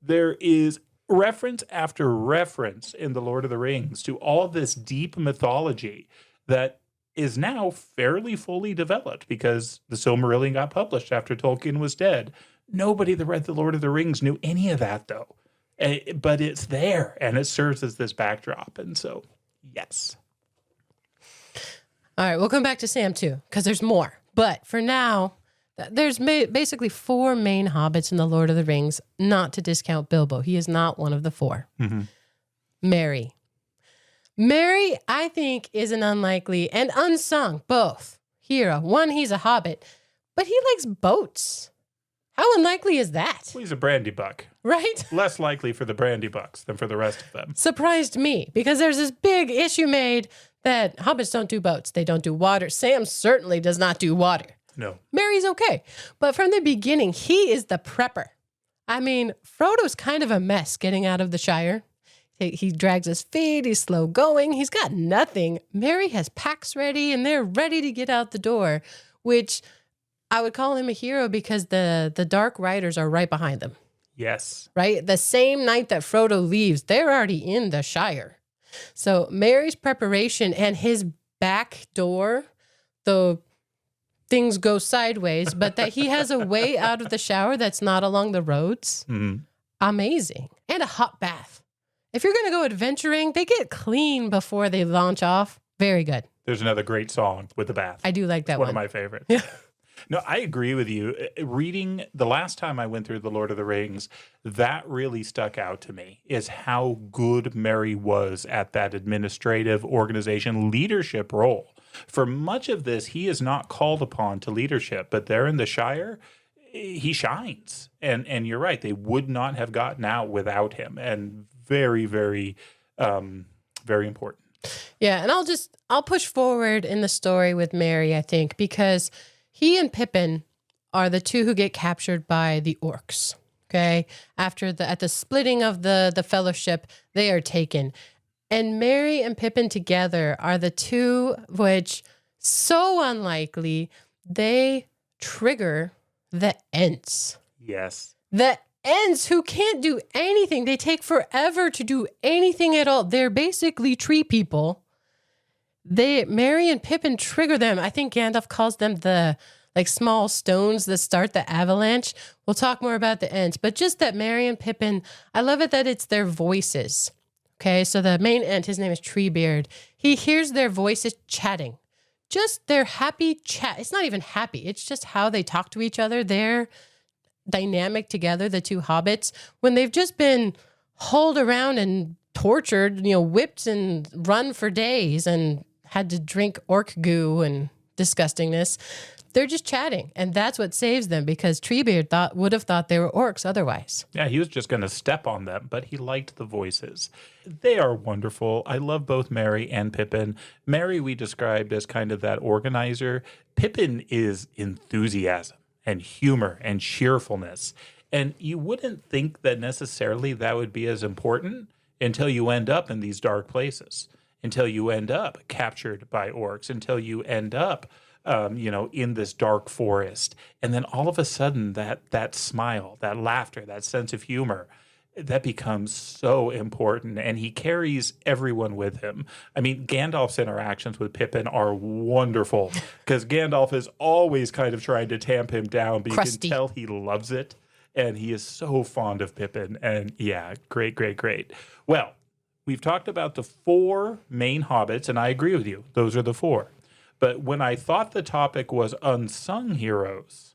B: There is reference after reference in The Lord of the Rings to all this deep mythology that is now fairly fully developed because the Silmarillion got published after Tolkien was dead. Nobody that read The Lord of the Rings knew any of that, though. But it's there, and it serves as this backdrop. And so, yes.
A: All right, we'll come back to Sam, too, because there's more. But for now, there's basically 4 main hobbits in The Lord of the Rings, not to discount Bilbo. He is not one of the 4. Mm-hmm. Merry, I think, is an unlikely and unsung both hero. One, he's a hobbit, but he likes boats. How unlikely is that?
B: Well, he's a brandy buck.
A: Right?
B: Less likely for the brandy bucks than for the rest of them.
A: Surprised me, because there's this big issue made that hobbits don't do boats. They don't do water. Sam certainly does not do water.
B: No.
A: Merry's okay. But from the beginning, he is the prepper. I mean, Frodo's kind of a mess getting out of the Shire. He drags his feet. He's slow going. He's got nothing. Merry has packs ready, and they're ready to get out the door, which I would call him a hero because the Dark Riders are right behind them.
B: Yes.
A: Right? The same night that Frodo leaves, they're already in the Shire. So Merry's preparation and his back door, though things go sideways, but that he has a way out of the shower that's not along the roads. Mm-hmm. Amazing. And a hot bath. If you're going to go adventuring, they get clean before they launch off. Very good.
B: There's another great song with the bath.
A: I do like that
B: One of my favorites.
A: Yeah.
B: No, I agree with you. Reading the last time I went through The Lord of the Rings, that really stuck out to me is how good Merry was at that administrative organization leadership role. For much of this, he is not called upon to leadership, but there in the Shire, he shines. And you're right, they would not have gotten out without him. And very, very, very important.
A: Yeah, and I'll push forward in the story with Merry, I think, because he and Pippin are the two who get captured by the orcs. Okay, at the splitting of the fellowship, they are taken, and Merry and Pippin together are the two which, so unlikely, they trigger the Ents.
B: Yes.
A: The Ents who can't do anything. They take forever to do anything at all. They're basically tree people. Merry and Pippin trigger them. I think Gandalf calls them the small stones that start the avalanche. We'll talk more about the Ents, but just that Merry and Pippin, I love it that it's their voices. Okay, so the main Ent, his name is Treebeard. He hears their voices chatting. Just their happy chat. It's not even happy. It's just how they talk to each other. They're dynamic together, the two hobbits, when they've just been hauled around and tortured, whipped and run for days and had to drink orc goo and disgustingness. They're just chatting, and that's what saves them, because Treebeard would have thought they were orcs otherwise.
B: Yeah, he was just going to step on them, but he liked the voices. They are wonderful. I love both Merry and Pippin. Merry we described as kind of that organizer. Pippin is enthusiasm and humor and cheerfulness. And you wouldn't think that necessarily that would be as important until you end up in these dark places, until you end up captured by orcs, until you end up in this dark forest. And then all of a sudden that smile, that laughter, that sense of humor, that becomes so important. And he carries everyone with him. I mean, Gandalf's interactions with Pippin are wonderful because Gandalf is always kind of trying to tamp him down, but
A: Crusty.
B: You can tell he loves it. And he is so fond of Pippin. And yeah, great. Well, we've talked about the 4 main hobbits, and I agree with you. Those are the 4. But when I thought the topic was unsung heroes,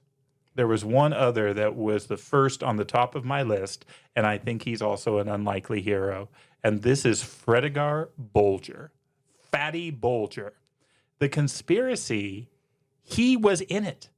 B: there was one other that was the first on the top of my list, and I think he's also an unlikely hero. And this is Fredegar Bolger, Fatty Bolger. The conspiracy, he was in it.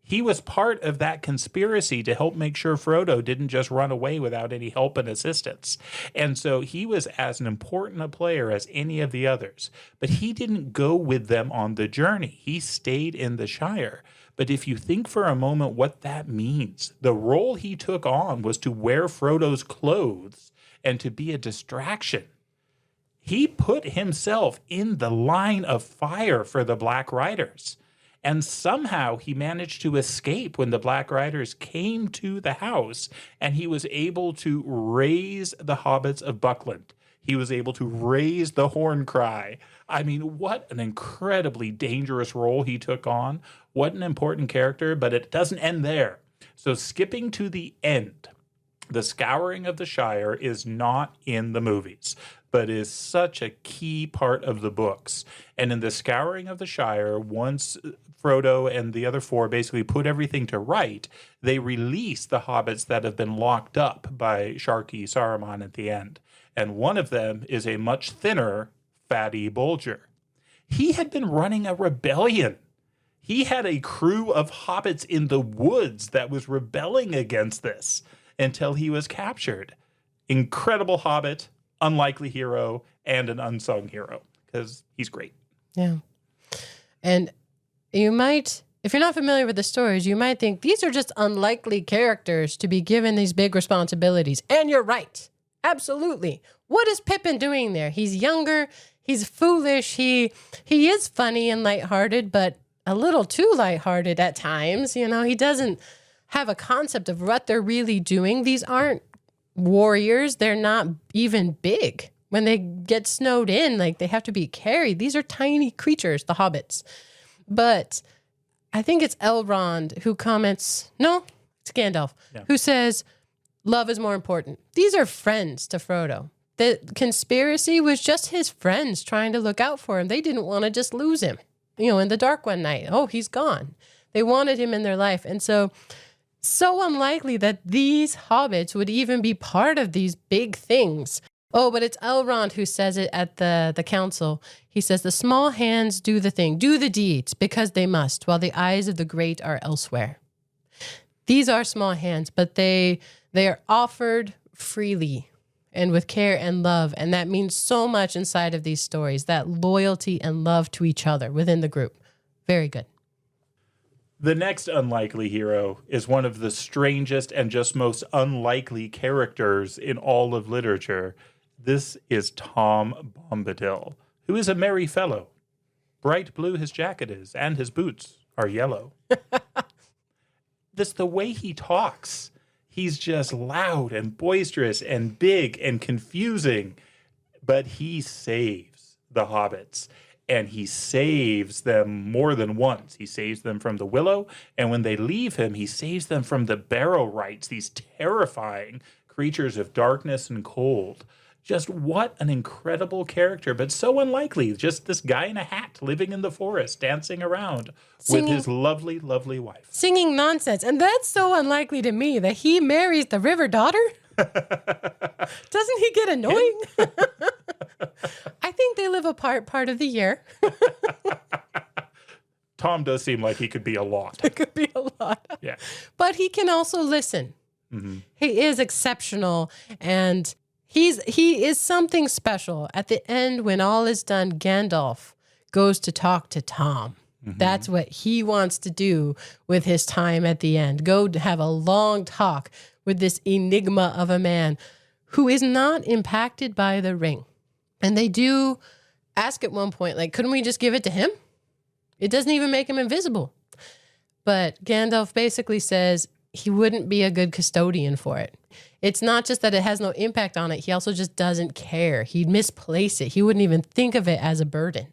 B: He was part of that conspiracy to help make sure Frodo didn't just run away without any help and assistance. And so he was as an important a player as any of the others. But he didn't go with them on the journey. He stayed in the Shire. But if you think for a moment what that means, the role he took on was to wear Frodo's clothes and to be a distraction. He put himself in the line of fire for the Black Riders. And somehow he managed to escape when the Black Riders came to the house, and he was able to raise the hobbits of Buckland. He was able to raise the horn cry. I mean, what an incredibly dangerous role he took on. What an important character, but it doesn't end there. So skipping to the end, the Scouring of the Shire is not in the movies, but is such a key part of the books. And in the Scouring of the Shire, once Frodo and the other 4 basically put everything to right, they release the hobbits that have been locked up by Sharky Saruman at the end. And one of them is a much thinner Fatty Bolger. He had been running a rebellion. He had a crew of hobbits in the woods that was rebelling against this until he was captured. Incredible hobbit, unlikely hero, and an unsung hero, because he's great.
A: Yeah. And you might, if you're not familiar with the stories, you might think these are just unlikely characters to be given these big responsibilities. And you're right. Absolutely. What is Pippin doing there? He's younger. He's foolish. He is funny and lighthearted, but a little too lighthearted at times. He doesn't have a concept of what they're really doing. These aren't warriors. They're not even big. When they get snowed in, they have to be carried. These are tiny creatures, the hobbits. But I think it's Elrond who comments, no, it's Gandalf, who says, love is more important. These are friends to Frodo. The conspiracy was just his friends trying to look out for him. They didn't want to just lose him, in the dark one night. Oh, he's gone. They wanted him in their life. And so unlikely that these hobbits would even be part of these big things. Oh, but it's Elrond who says it at the council. He says, the small hands do the thing, do the deeds, because they must, while the eyes of the great are elsewhere. These are small hands, but they are offered freely and with care and love. And that means so much inside of these stories, that loyalty and love to each other within the group. Very good.
B: The next unlikely hero is one of the strangest and just most unlikely characters in all of literature. This is Tom Bombadil, who is a merry fellow. Bright blue his jacket is, and his boots are yellow. The way he talks. He's just loud and boisterous and big and confusing, but he saves the hobbits. And he saves them more than once. He saves them from the willow, and when they leave him, he saves them from the barrow-wights, these terrifying creatures of darkness and cold. Just what an incredible character, but so unlikely. Just this guy in a hat living in the forest, dancing around with his lovely, lovely wife.
A: Singing nonsense. And that's so unlikely to me that he marries the river daughter. Doesn't he get annoying? I think they live apart part of the year.
B: Tom does seem like he could be a lot.
A: It could be a lot.
B: Yeah.
A: But he can also listen. Mm-hmm. He is exceptional, and he is something special. At the end, when all is done, Gandalf goes to talk to Tom. Mm-hmm. That's what he wants to do with his time at the end. Go to have a long talk with this enigma of a man who is not impacted by the ring. And they do ask at one point, like, couldn't we just give it to him? It doesn't even make him invisible. But Gandalf basically says he wouldn't be a good custodian for it. It's not just that it has no impact on it. He also just doesn't care. He'd misplace it. He wouldn't even think of it as a burden.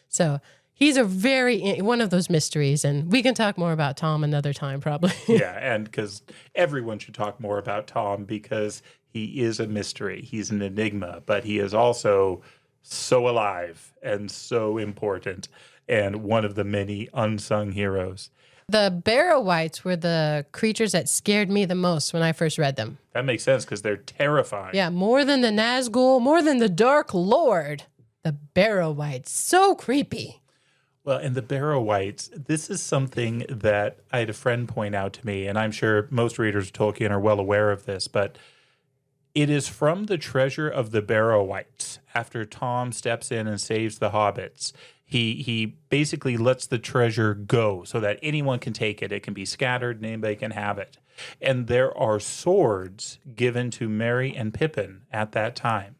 A: So he's one of those mysteries, and we can talk more about Tom another time, probably.
B: Yeah, and because everyone should talk more about Tom because he is a mystery. He's an enigma, but he is also so alive and so important, and one of the many unsung heroes.
A: The barrow-wights were the creatures that scared me the most when I first read them.
B: That makes sense because they're terrifying.
A: Yeah, more than the Nazgul, more than the Dark Lord. The barrow-wights, so creepy.
B: Well, and the barrow-wights, this is something that I had a friend point out to me, and I'm sure most readers of Tolkien are well aware of this, but it is from the treasure of the barrow-wights. After Tom steps in and saves the hobbits, he basically lets the treasure go so that anyone can take it. It can be scattered and anybody can have it. And there are swords given to Merry and Pippin at that time.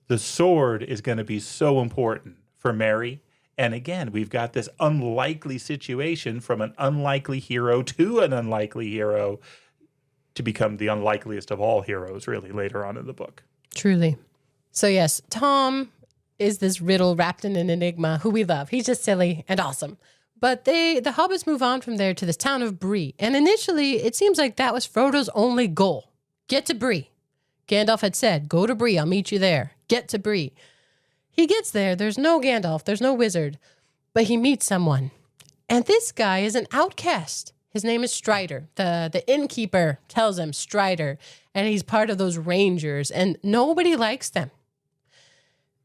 B: The sword is going to be so important for Merry. And again, we've got this unlikely situation from an unlikely hero to an unlikely hero to become the unlikeliest of all heroes, really, later on in the book.
A: Truly. So yes, Tom is this riddle wrapped in an enigma who we love. He's just silly and awesome. But the hobbits move on from there to this town of Bree. And initially, it seems like that was Frodo's only goal. Get to Bree. Gandalf had said, go to Bree, I'll meet you there. Get to Bree. He gets there, there's no Gandalf, there's no wizard, but he meets someone. And this guy is an outcast. His name is Strider. The innkeeper tells him Strider, and he's part of those rangers, and nobody likes them.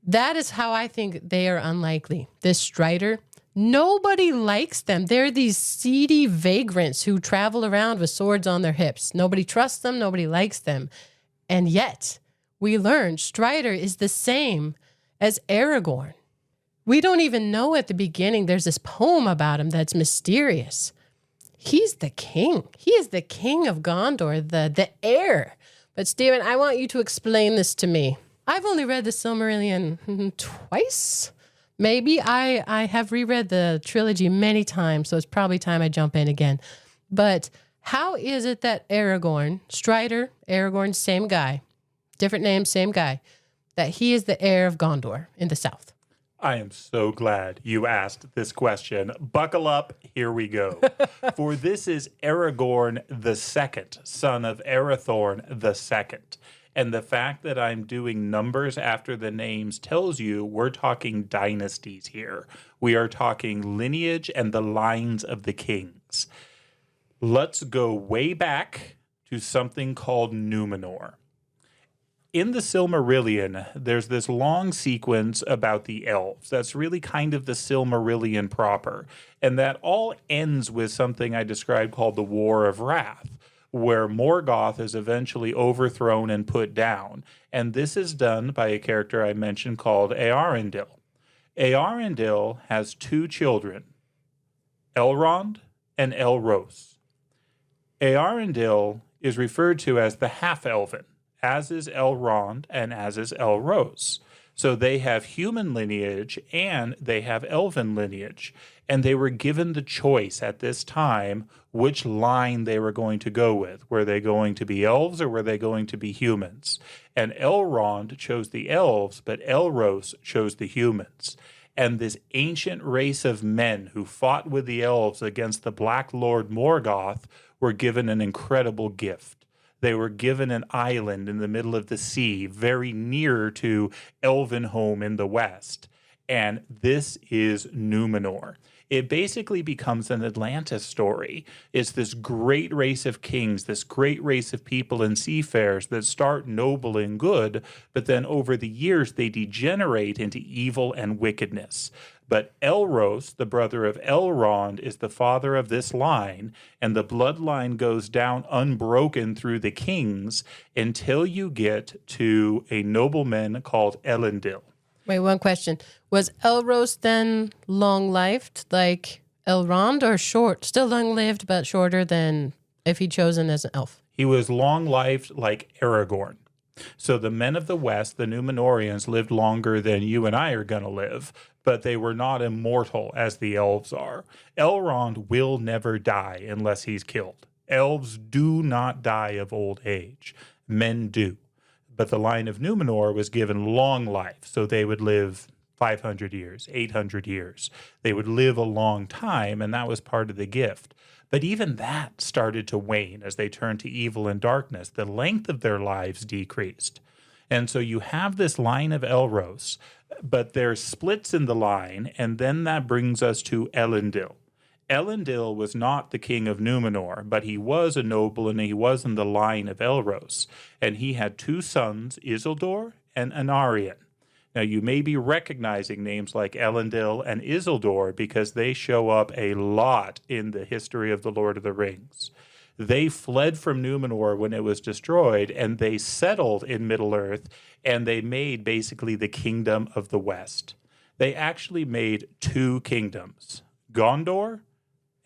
A: That is how I think they are unlikely. This Strider, nobody likes them. They're these seedy vagrants who travel around with swords on their hips. Nobody trusts them, nobody likes them. And yet, we learn Strider is the same as Aragorn. We don't even know at the beginning. There's this poem about him that's mysterious. He's the king. He is the king of Gondor, the heir. But Stephen, I want you to explain this to me. I've only read the Silmarillion twice. Maybe I have reread the trilogy many times, so it's probably time I jump in again. But how is it that Aragorn, Strider, Aragorn, same guy, different name, same guy, that he is the heir of Gondor in the south?
B: I am so glad you asked this question. Buckle up, here we go. For this is Aragorn the Second, son of Arathorn the Second. And the fact that I'm doing numbers after the names tells you we're talking dynasties here. We are talking lineage and the lines of the kings. Let's go way back to something called Numenor. In the Silmarillion, there's this long sequence about the elves. That's really kind of the Silmarillion proper. And that all ends with something I described called the War of Wrath, where Morgoth is eventually overthrown and put down. And this is done by a character I mentioned called Eärendil. Eärendil has two children, Elrond and Elros. Eärendil is referred to as the half-elven, as is Elrond and as is Elros. So they have human lineage and they have elven lineage. And they were given the choice at this time which line they were going to go with. Were they going to be elves or were they going to be humans? And Elrond chose the elves, but Elros chose the humans. And this ancient race of men who fought with the elves against the Black Lord Morgoth were given an incredible gift. They were given an island in the middle of the sea, very near to Elvenhome in the west. And this is Numenor. It basically becomes an Atlantis story. It's this great race of kings, this great race of people and seafarers that start noble and good, but then over the years they degenerate into evil and wickedness. But Elros, the brother of Elrond, is the father of this line, and the bloodline goes down unbroken through the kings until you get to a nobleman called Elendil.
A: Wait, one question. Was Elros then long-lived like Elrond or short? Still long-lived, but shorter than if he'd chosen as an elf?
B: He was long-lived like Aragorn. So the men of the West, the Númenóreans, lived longer than you and I are going to live, but they were not immortal as the elves are. Elrond will never die unless he's killed. Elves do not die of old age. Men do. But the line of Numenor was given long life, so they would live 500 years, 800 years. They would live a long time, and that was part of the gift. But even that started to wane as they turned to evil and darkness. The length of their lives decreased. And so you have this line of Elros, but there's splits in the line, and then that brings us to Elendil. Elendil was not the king of Numenor, but he was a noble and he was in the line of Elros. And he had two sons, Isildur and Anarion. Now, you may be recognizing names like Elendil and Isildur because they show up a lot in the history of the Lord of the Rings. They fled from Numenor when it was destroyed, and they settled in Middle-earth, and they made basically the kingdom of the West. They actually made two kingdoms, Gondor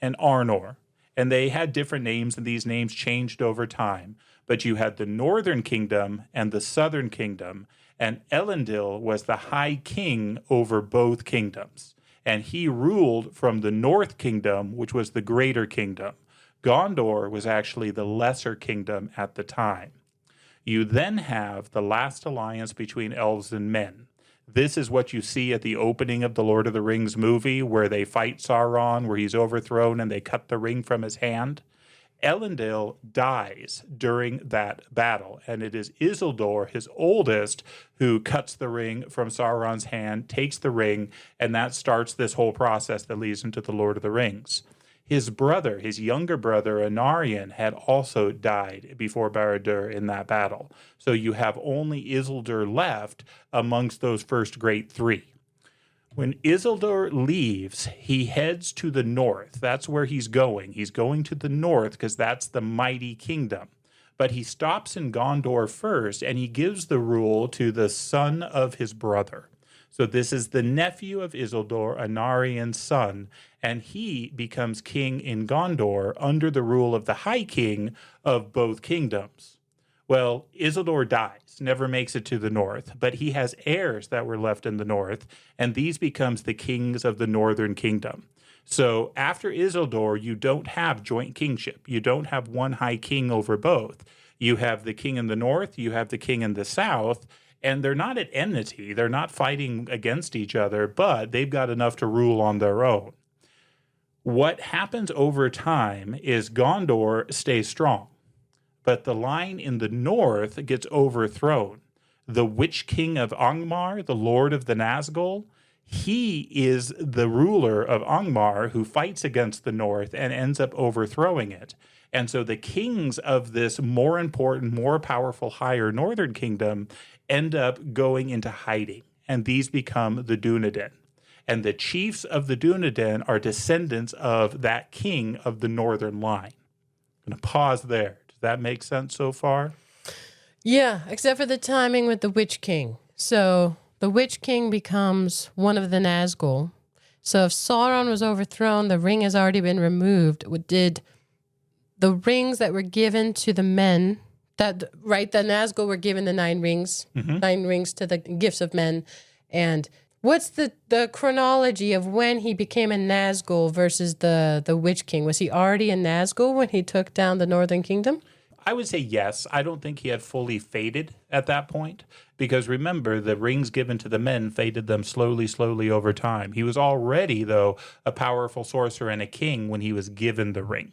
B: and Arnor, and they had different names, and these names changed over time. But you had the northern kingdom and the southern kingdom, and Elendil was the high king over both kingdoms. And he ruled from the north kingdom, which was the greater kingdom. Gondor was actually the lesser kingdom at the time. You then have the last alliance between elves and men. This is what you see at the opening of the Lord of the Rings movie, where they fight Sauron, where he's overthrown and they cut the ring from his hand. Elendil dies during that battle, and it is Isildur, his oldest, who cuts the ring from Sauron's hand, takes the ring, and that starts this whole process that leads into the Lord of the Rings. His brother, his younger brother, Anarion, had also died before Barad-dûr in that battle. So you have only Isildur left amongst those first great three. When Isildur leaves, he heads to the north. That's where he's going. He's going to the north because that's the mighty kingdom. But he stops in Gondor first, and he gives the rule to the son of his brother. So this is the nephew of Isildur, Anarion's son, and he becomes king in Gondor under the rule of the high king of both kingdoms. Well, Isildur dies, never makes it to the north, but he has heirs that were left in the north, and these becomes the kings of the northern kingdom. So after Isildur, you don't have joint kingship. You don't have one high king over both. You have the king in the north, you have the king in the south, and they're not at enmity. They're not fighting against each other, but they've got enough to rule on their own. What happens over time is Gondor stays strong. but the line in the north gets overthrown. The Witch King of Angmar, the Lord of the Nazgul, he is the ruler of Angmar who fights against the north and ends up overthrowing it. And so the kings of this more important, more powerful, higher northern kingdom end up going into hiding, and these become the Dunedain. And the chiefs of the Dunedain are descendants of that king of the northern line. I'm going to pause there. Does that make sense so far?
A: Yeah, except for the timing with the Witch King. So the Witch King becomes one of the Nazgul. So if Sauron was overthrown, the ring has already been removed. Did the rings that were given to the men, the Nazgul were given the 9 rings, 9 rings to the gifts of men. And what's the chronology of when he became a Nazgul versus the Witch King? Was he already a Nazgul when he took down the Northern Kingdom?
B: I would say yes. I don't think he had fully faded at that point, because remember, the rings given to the men faded them slowly over time. He was already, though, a powerful sorcerer and a king when he was given the ring.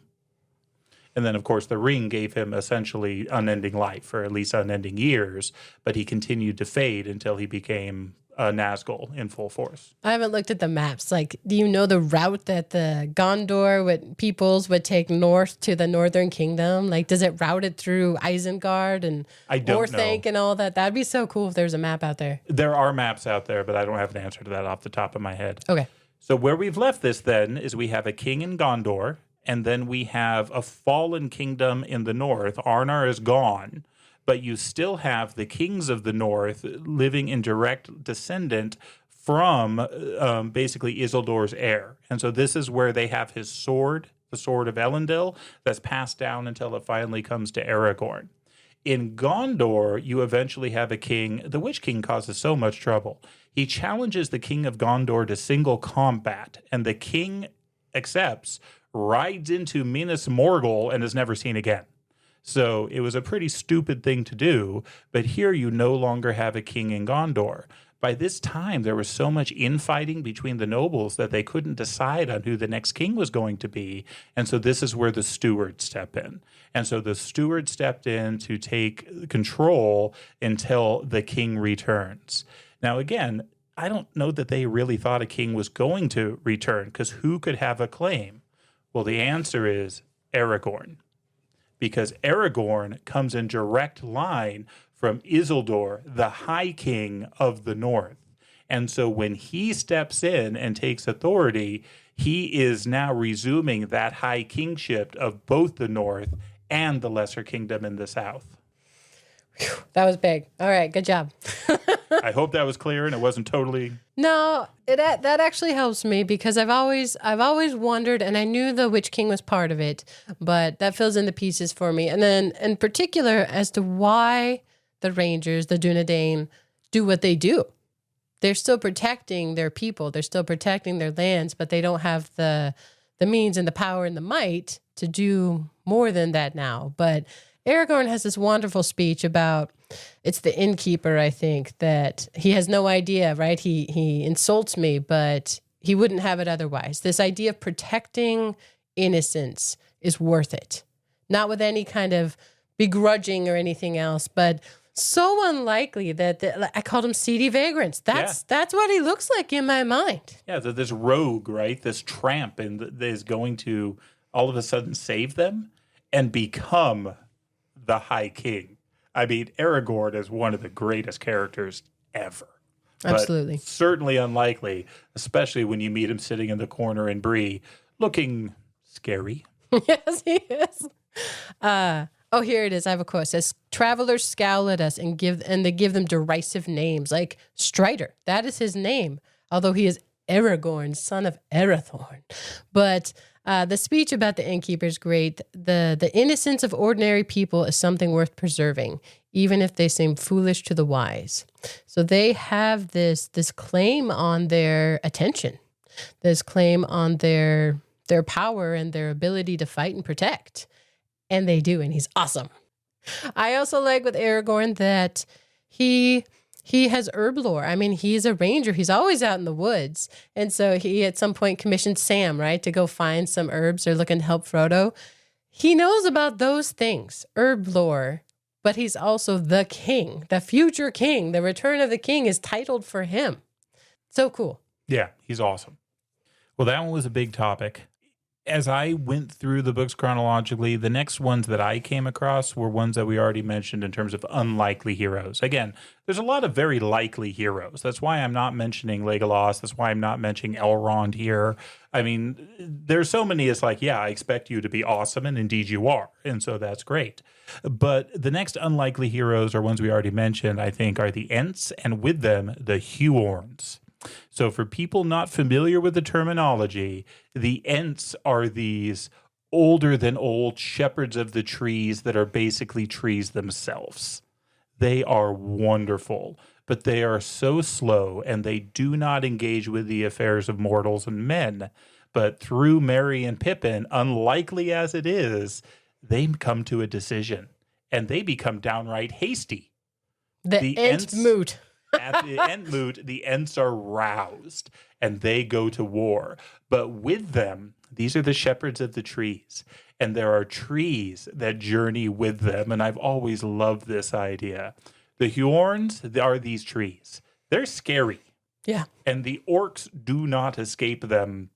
B: And then, of course, the ring gave him essentially unending life, or at least unending years, but he continued to fade until he became a Nazgul in full force.
A: I haven't looked at the maps. Like, do you know the route that the Gondor peoples would take north to the Northern Kingdom? Like, does it route it through Isengard and Orthanc and all that? That'd be so cool if there's a map out there.
B: There are maps out there, but I don't have an answer to that off the top of my head.
A: Okay.
B: So where we've left this then is we have a king in Gondor, and then we have a fallen kingdom in the north. Arnar is gone, but you still have the kings of the north living in direct descendant from basically Isildur's heir. And so this is where they have his sword, the sword of Elendil, that's passed down until it finally comes to Aragorn. In Gondor, you eventually have a king. The Witch King causes so much trouble. He challenges the king of Gondor to single combat, and the king accepts, rides into Minas Morgul, and is never seen again. So it was a pretty stupid thing to do, but here you no longer have a king in Gondor. By this time, there was so much infighting between the nobles that they couldn't decide on who the next king was going to be, and so this is where the stewards step in. And so the steward stepped in to take control until the king returns. Now, again, I don't know that they really thought a king was going to return, because who could have a claim? Well, the answer is Aragorn, because Aragorn comes in direct line from Isildur, the High King of the North. And so when he steps in and takes authority, he is now resuming that high kingship of both the North and the Lesser Kingdom in the South.
A: Whew, that was big. All right, good job.
B: I hope that was clear and it wasn't totally...
A: No, that actually helps me, because I've always wondered, and I knew the Witch King was part of it, but that fills in the pieces for me. And then in particular as to why the Rangers, the Dunedain, do what they do. They're still protecting their people. They're still protecting their lands, but they don't have the means and the power and the might to do more than that now. But Aragorn has this wonderful speech about, it's the innkeeper, I think, that he has no idea, right? He insults me, but he wouldn't have it otherwise. This idea of protecting innocence is worth it. Not with any kind of begrudging or anything else, but so unlikely that I called him seedy vagrants. That's what he looks like in my mind.
B: Yeah, this rogue, right? This tramp that is going to all of a sudden save them and become the High King. I mean, Aragorn is one of the greatest characters ever.
A: Absolutely.
B: But certainly unlikely, especially when you meet him sitting in the corner in Bree, looking scary.
A: Yes, he is. Here it is. I have a quote. It says, "Travelers scowl at us and they give them derisive names, like Strider. That is his name, although he is Aragorn, son of Arathorn." But the speech about the innkeeper is great. The innocence of ordinary people is something worth preserving, even if they seem foolish to the wise. So they have this claim on their attention, this claim on their power and their ability to fight and protect. And they do, and he's awesome. I also like with Aragorn that he has herb lore. I mean, he's a ranger. He's always out in the woods. And so he at some point commissioned Sam, right, to go find some herbs or looking to help Frodo. He knows about those things, herb lore, but he's also the king, the future king. The return of the king is titled for him. So cool.
B: Yeah, he's awesome. Well, that one was a big topic. As I went through the books chronologically, the next ones that I came across were ones that we already mentioned in terms of unlikely heroes. Again, there's a lot of very likely heroes. That's why I'm not mentioning Legolas. That's why I'm not mentioning Elrond here. I mean, there's so many. It's like, yeah, I expect you to be awesome, and indeed you are. And so that's great. But the next unlikely heroes are ones we already mentioned, I think, are the Ents, and with them, the Huorns. So for people not familiar with the terminology, the Ents are these older than old shepherds of the trees that are basically trees themselves. They are wonderful, but they are so slow and they do not engage with the affairs of mortals and men. But through Merry and Pippin, unlikely as it is, they come to a decision and they become downright hasty.
A: The Ent moot.
B: At the end moot, the Ents are roused and they go to war. But with them, these are the shepherds of the trees. And there are trees that journey with them. And I've always loved this idea. The Huorns are these trees. They're scary.
A: Yeah.
B: And the orcs do not escape them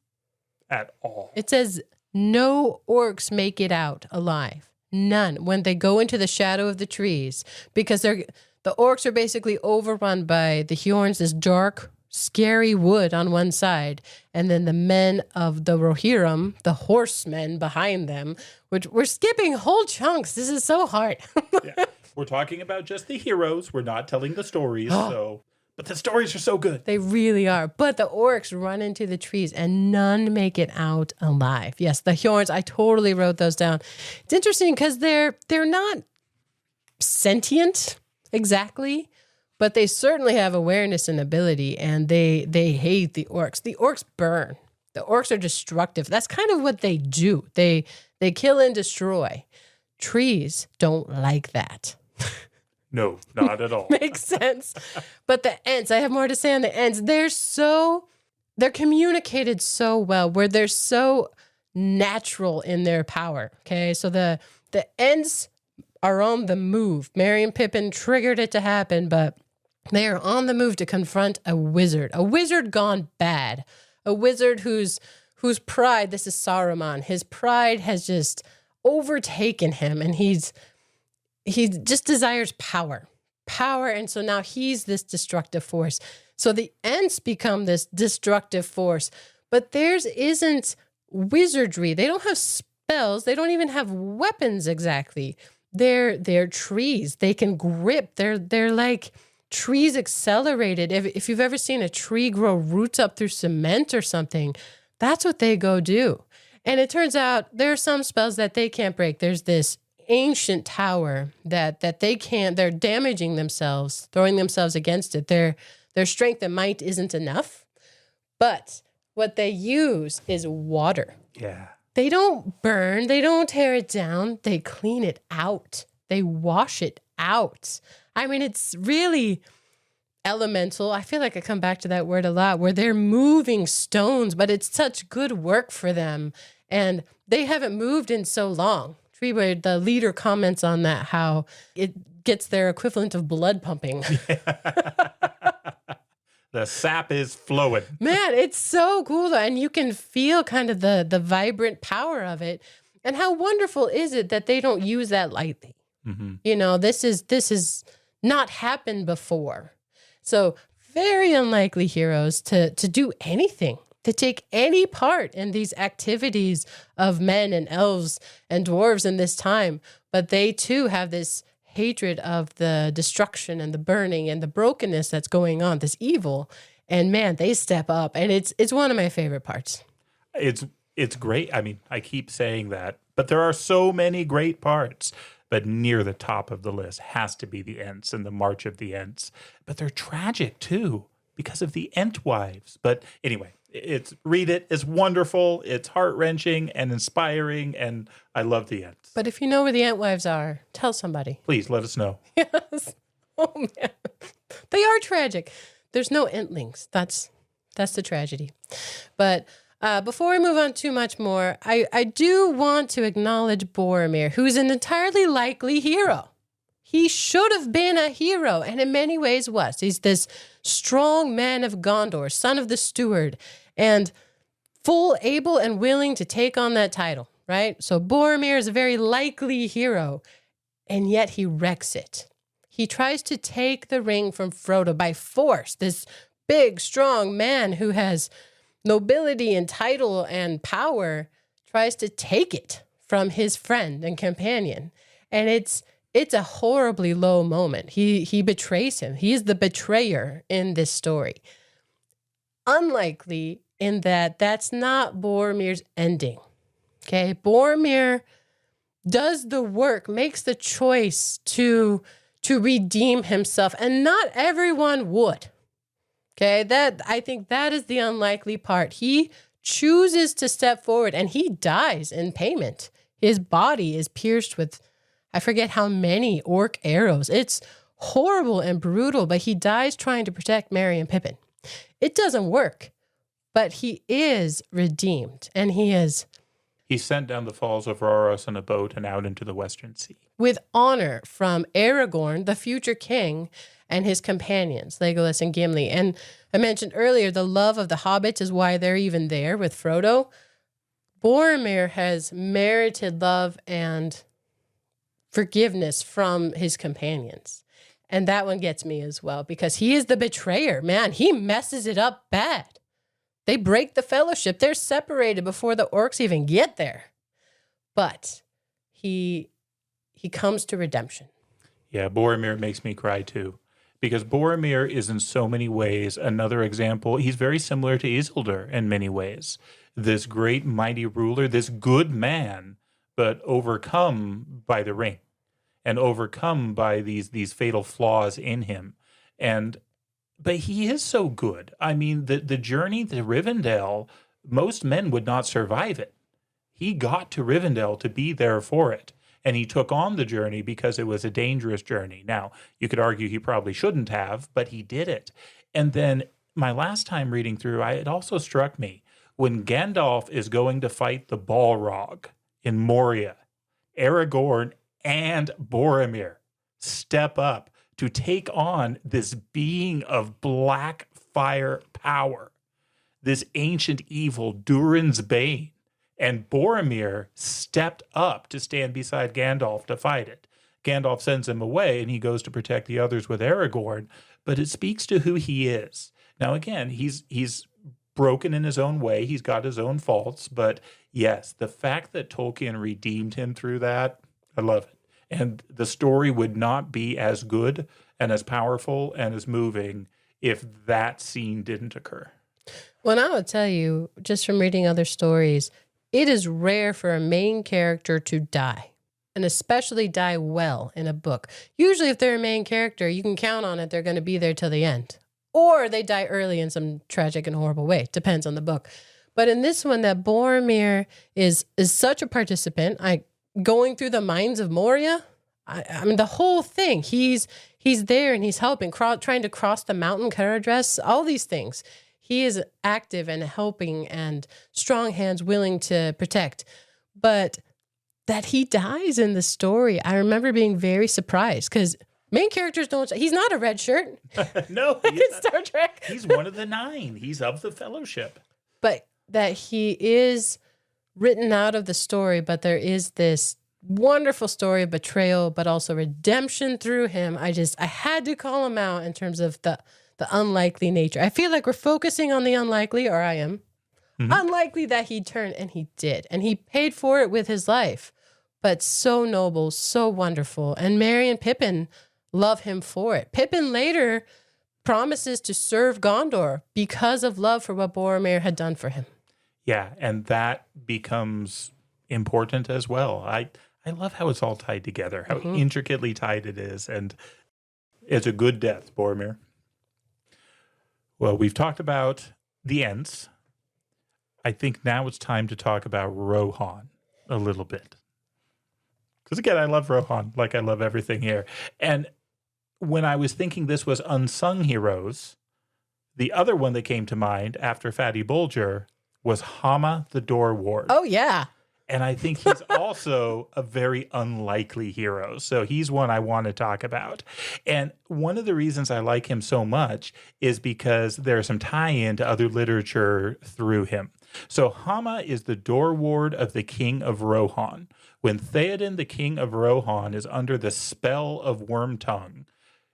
B: at all.
A: It says no orcs make it out alive. None. When they go into the shadow of the trees, because the orcs are basically overrun by the Huorns, this dark, scary wood on one side, and then the men of the Rohirrim, the horsemen behind them, which we're skipping whole chunks. This is so hard.
B: Yeah. We're talking about just the heroes. We're not telling the stories. But the stories are so good.
A: They really are. But the orcs run into the trees and none make it out alive. Yes, the Huorns, I totally wrote those down. It's interesting because they're not sentient exactly, but they certainly have awareness and ability, and they hate the orcs. The orcs burn. The orcs are destructive. That's kind of what they do. They kill and destroy. Trees don't like that.
B: No, not at all.
A: Makes sense. But the Ents, I have more to say on the Ents. They're communicated so well, where they're so natural in their power. Okay, so the Ents are on the move. Merry and Pippin triggered it to happen, but they are on the move to confront a wizard gone bad, a wizard whose pride, this is Saruman, his pride has just overtaken him, and he just desires power. And so now he's this destructive force. So the Ents become this destructive force, but theirs isn't wizardry. They don't have spells. They don't even have weapons exactly. They're trees. They can grip. They're like trees accelerated. If you've ever seen a tree grow roots up through cement or something, that's what they go do. And it turns out there are some spells that they can't break. There's this ancient tower that they can't. They're damaging themselves, throwing themselves against it. Their strength and might isn't enough. But what they use is water.
B: Yeah.
A: They don't burn. They don't tear it down. They clean it out. They wash it out. I mean, it's really elemental. I feel like I come back to that word a lot, where they're moving stones, but it's such good work for them. And they haven't moved in so long. Treeblade, the leader, comments on that, how it gets their equivalent of blood pumping.
B: The sap is flowing.
A: Man, it's so cool. And you can feel kind of the vibrant power of it. And how wonderful is it that they don't use that lightly? Mm-hmm. You know, this is not happened before. So very unlikely heroes to do anything, to take any part in these activities of men and elves and dwarves in this time. But they too have this hatred of the destruction and the burning and the brokenness that's going on, this evil. And man, they step up, and it's one of my favorite parts.
B: It's great. I mean, I keep saying that, but there are so many great parts. But near the top of the list has to be the Ents and the March of the Ents. But they're tragic too because of the Entwives. But anyway, read it. It's wonderful. It's heart-wrenching and inspiring, and I love the Ents.
A: But if you know where the Entwives are, tell somebody.
B: Please let us know.
A: Yes. Oh man, they are tragic. There's no Entlings. That's the tragedy. But Before we move on too much more, I do want to acknowledge Boromir, who's an entirely likely hero. He should have been a hero, and in many ways was. He's this strong man of Gondor, son of the steward, and full able and willing to take on that title, right? So Boromir is a very likely hero, and yet he wrecks it. He tries to take the ring from Frodo by force, this big, strong man who has nobility and title and power tries to take it from his friend and companion. And it's a horribly low moment. He betrays him. He is the betrayer in this story. Unlikely in that that's not Boromir's ending. Okay, Boromir does the work, makes the choice to redeem himself, and not everyone would. Okay, I think that is the unlikely part. He chooses to step forward and he dies in payment. His body is pierced with, I forget how many orc arrows. It's horrible and brutal, but he dies trying to protect Merry and Pippin. It doesn't work, but he is redeemed, and he's
B: sent down the falls of Rhoros in a boat and out into the Western Sea.
A: With honor from Aragorn, the future king, and his companions, Legolas and Gimli. And I mentioned earlier, the love of the hobbits is why they're even there with Frodo. Boromir has merited love and forgiveness from his companions. And that one gets me as well, because he is the betrayer. Man, he messes it up bad. They break the fellowship. They're separated before the orcs even get there. But he comes to redemption.
B: Yeah, Boromir makes me cry too. Because Boromir is in so many ways another example. He's very similar to Isildur in many ways. This great mighty ruler, this good man, but overcome by the ring and overcome by these fatal flaws in him. But he is so good. I mean, the journey to Rivendell, most men would not survive it. He got to Rivendell to be there for it. And he took on the journey because it was a dangerous journey. Now, you could argue he probably shouldn't have, but he did it. And then my last time reading through, it also struck me when Gandalf is going to fight the Balrog in Moria, Aragorn and Boromir step up to take on this being of black fire power, this ancient evil, Durin's Bane. And Boromir stepped up to stand beside Gandalf to fight it. Gandalf sends him away, and he goes to protect the others with Aragorn. But it speaks to who he is. Now, again, he's broken in his own way. He's got his own faults. But yes, the fact that Tolkien redeemed him through that, I love it. And the story would not be as good and as powerful and as moving if that scene didn't occur.
A: Well, I would tell you, just from reading other stories, it is rare for a main character to die, and especially die well in a book. Usually if they're a main character, you can count on it, they're going to be there till the end. Or they die early in some tragic and horrible way. Depends on the book. But in this one, that Boromir is such a participant. Going through the mines of Moria, I mean, the whole thing. He's there and he's helping, trying to cross the mountain, Caradhras, all these things. He is active and helping and strong hands willing to protect. But that he dies in the story, I remember being very surprised because main characters don't. He's not a red shirt.
B: No,
A: like in Star Trek.
B: He's one of the 9. He's of the Fellowship.
A: But that he is written out of the story, but there is this wonderful story of betrayal, but also redemption through him. I had to call him out in terms of the unlikely nature. I feel like we're focusing on the unlikely, or I am. Mm-hmm. Unlikely that he turned, and he did. And he paid for it with his life. But so noble, so wonderful. And Merry and Pippin love him for it. Pippin later promises to serve Gondor because of love for what Boromir had done for him.
B: Yeah, and that becomes important as well. I love how it's all tied together, how intricately tied it is. And it's a good death, Boromir. Well, we've talked about the Ents. I think now it's time to talk about Rohan a little bit. Because again, I love Rohan, like I love everything here. And when I was thinking this was unsung heroes, the other one that came to mind after Fatty Bulger was Hama the Door Ward.
A: Oh, yeah.
B: And I think he's also a very unlikely hero. So he's one I want to talk about. And one of the reasons I like him so much is because there's some tie-in to other literature through him. So Hama is the door ward of the king of Rohan. When Theoden, the king of Rohan, is under the spell of Wormtongue,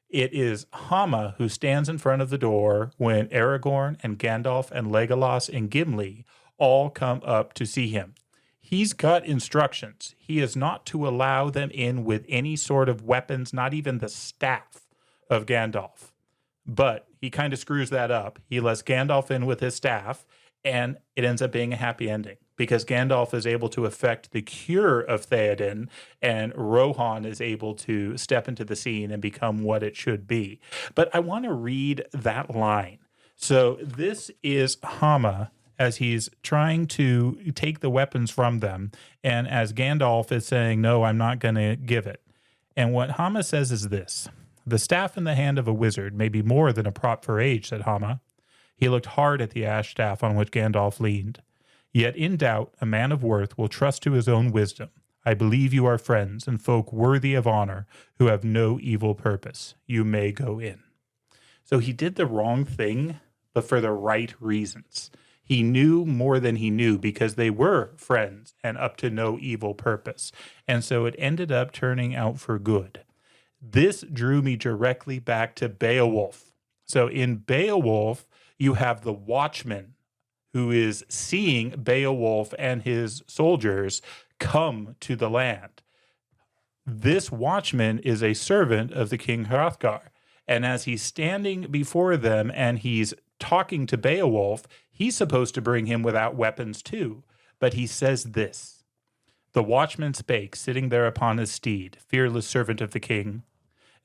B: it is Hama who stands in front of the door when Aragorn and Gandalf and Legolas and Gimli all come up to see him. He's got instructions. He is not to allow them in with any sort of weapons, not even the staff of Gandalf. But he kind of screws that up. He lets Gandalf in with his staff, and it ends up being a happy ending because Gandalf is able to effect the cure of Theoden, and Rohan is able to step into the scene and become what it should be. But I want to read that line. So this is Hama as he's trying to take the weapons from them, and as Gandalf is saying, no, I'm not going to give it. And what Hama says is this: the staff in the hand of a wizard may be more than a prop for age, said Hama. He looked hard at the ash staff on which Gandalf leaned. Yet in doubt, a man of worth will trust to his own wisdom. I believe you are friends and folk worthy of honor who have no evil purpose. You may go in. So he did the wrong thing, but for the right reasons. He knew more than he knew because they were friends and up to no evil purpose. And so it ended up turning out for good. This drew me directly back to Beowulf. So in Beowulf, you have the watchman who is seeing Beowulf and his soldiers come to the land. This watchman is a servant of the king Hrothgar. And as he's standing before them and he's talking to Beowulf, he's supposed to bring him without weapons too. But he says this: the watchman spake, sitting there upon his steed, fearless servant of the king.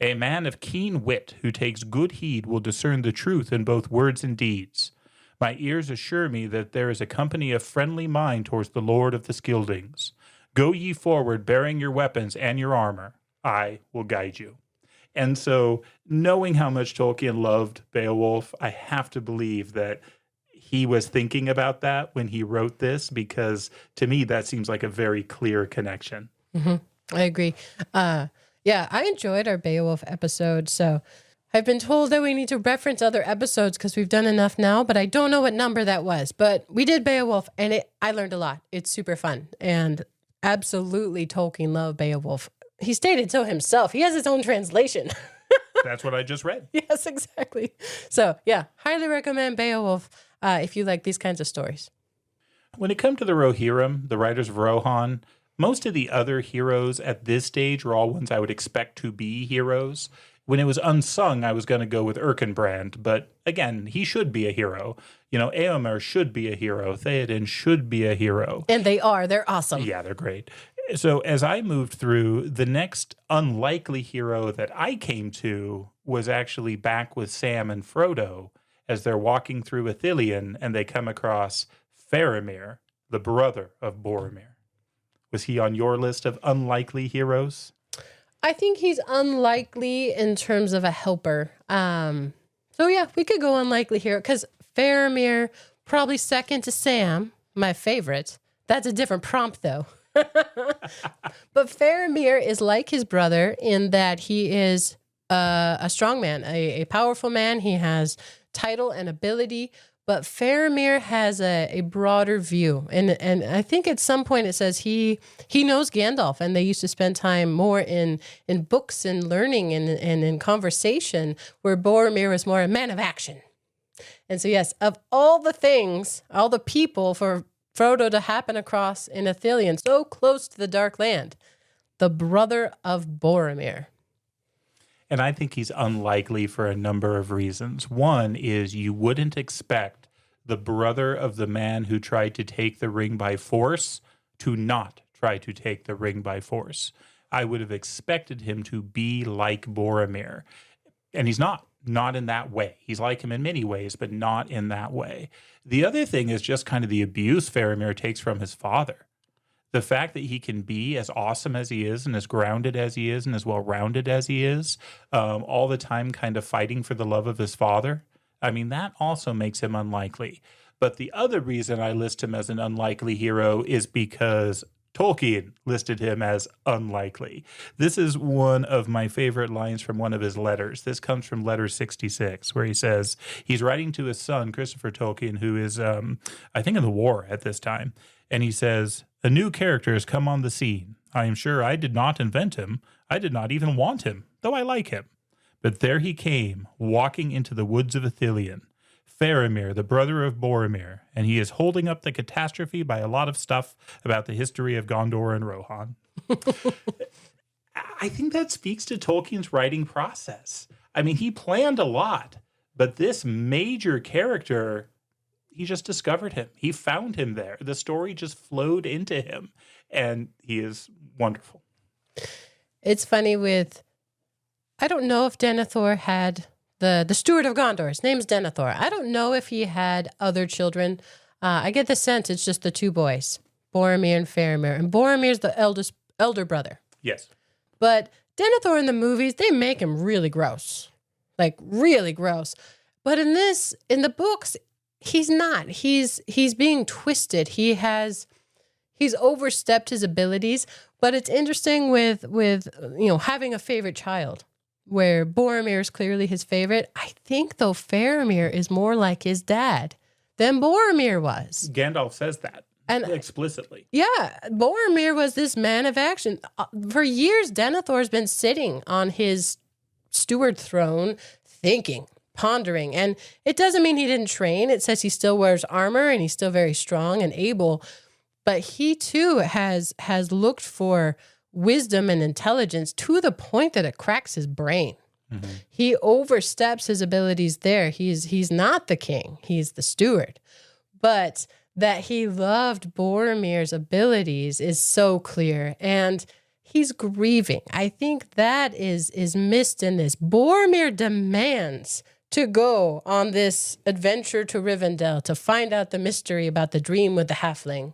B: A man of keen wit who takes good heed will discern the truth in both words and deeds. My ears assure me that there is a company of friendly mind towards the Lord of the Scyldings. Go ye forward, bearing your weapons and your armor. I will guide you. And so, knowing how much Tolkien loved Beowulf, I have to believe that he was thinking about that when he wrote this, because to me, that seems like a very clear connection.
A: Mm-hmm. I agree. Yeah, I enjoyed our Beowulf episode. So I've been told that we need to reference other episodes because we've done enough now, but I don't know what number that was. But we did Beowulf, and I learned a lot. It's super fun. And absolutely, Tolkien loved Beowulf. He stated so himself. He has his own translation.
B: That's what I just read.
A: Yes, exactly. So, yeah, highly recommend Beowulf if you like these kinds of stories.
B: When it comes to the Rohirrim, the writers of Rohan, most of the other heroes at this stage were all ones I would expect to be heroes. When it was unsung, I was going to go with Erkenbrand, but again, he should be a hero. You know, Éomer should be a hero. Theoden should be a hero.
A: And they are. They're awesome.
B: Yeah, they're great. So as I moved through, the next unlikely hero that I came to was actually back with Sam and Frodo as they're walking through Ithilien and they come across Faramir, the brother of Boromir. Was he on your list of unlikely heroes?
A: I think he's unlikely in terms of a helper. So yeah, we could go unlikely hero because Faramir, probably second to Sam, my favorite. That's a different prompt though. But Faramir is like his brother in that he is a strong man, a powerful man. He has title and ability, but Faramir has a broader view. And I think at some point it says he knows Gandalf, and they used to spend time more in books and learning and in conversation, where Boromir was more a man of action. And so, yes, of all the things, all the people for Frodo to happen across in Ithilien, so close to the Dark Land, the brother of Boromir.
B: And I think he's unlikely for a number of reasons. One is you wouldn't expect the brother of the man who tried to take the ring by force to not try to take the ring by force. I would have expected him to be like Boromir. And he's not in that way. He's like him in many ways, but not in that way. The other thing is just kind of the abuse Faramir takes from his father. The fact that he can be as awesome as he is and as grounded as he is and as well-rounded as he is, all the time kind of fighting for the love of his father, I mean, that also makes him unlikely. But the other reason I list him as an unlikely hero is because Tolkien listed him as unlikely. This is one of my favorite lines from one of his letters. This comes from letter 66, where he says he's writing to his son, Christopher Tolkien, who is, I think, in the war at this time. And he says, "A new character has come on the scene. I am sure I did not invent him. I did not even want him, though I like him. But there he came, walking into the woods of Ithilien. Faramir, the brother of Boromir, and he is holding up the catastrophe by a lot of stuff about the history of Gondor and Rohan." I think that speaks to Tolkien's writing process. I mean, he planned a lot, but this major character, he just discovered him. He found him there. The story just flowed into him, and he is wonderful.
A: It's funny I don't know if Denethor had the steward of Gondor. His name's Denethor. I don't know if he had other children. I get the sense it's just the two boys, Boromir and Faramir. And Boromir's the elder brother.
B: Yes.
A: But Denethor in the movies, they make him really gross. Like, really gross. But in the books, he's not. He's being twisted. He's overstepped his abilities. But it's interesting with having a favorite child, where Boromir is clearly his favorite. I think, though, Faramir is more like his dad than Boromir was.
B: Gandalf says that explicitly.
A: Yeah, Boromir was this man of action. For years, Denethor's been sitting on his steward throne, thinking, pondering. And it doesn't mean he didn't train. It says he still wears armor and he's still very strong and able. But he, too, has looked for wisdom and intelligence to the point that it cracks his brain. Mm-hmm. He oversteps his abilities there. He's not the king. He's the steward. But that he loved Boromir's abilities is so clear. And he's grieving. I think that is missed in this. Boromir demands to go on this adventure to Rivendell to find out the mystery about the dream with the halfling.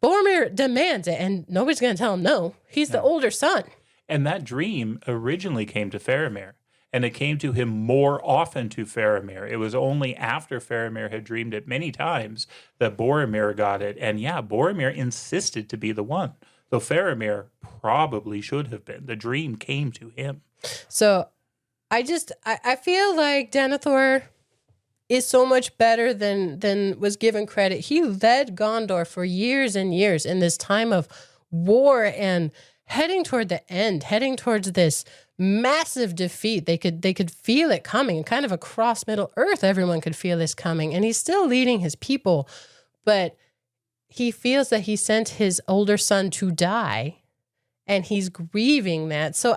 A: Boromir demands it, and nobody's going to tell him no. He's the older son.
B: And that dream originally came to Faramir, and it came to him more often to Faramir. It was only after Faramir had dreamed it many times that Boromir got it. And yeah, Boromir insisted to be the one, though Faramir probably should have been. The dream came to him.
A: So I feel like Denethor is so much better than was given credit. He led Gondor for years and years in this time of war and heading toward the end, heading towards this massive defeat. They could feel it coming, kind of across Middle Earth. Everyone could feel this coming, and he's still leading his people, but he feels that he sent his older son to die, and he's grieving that. So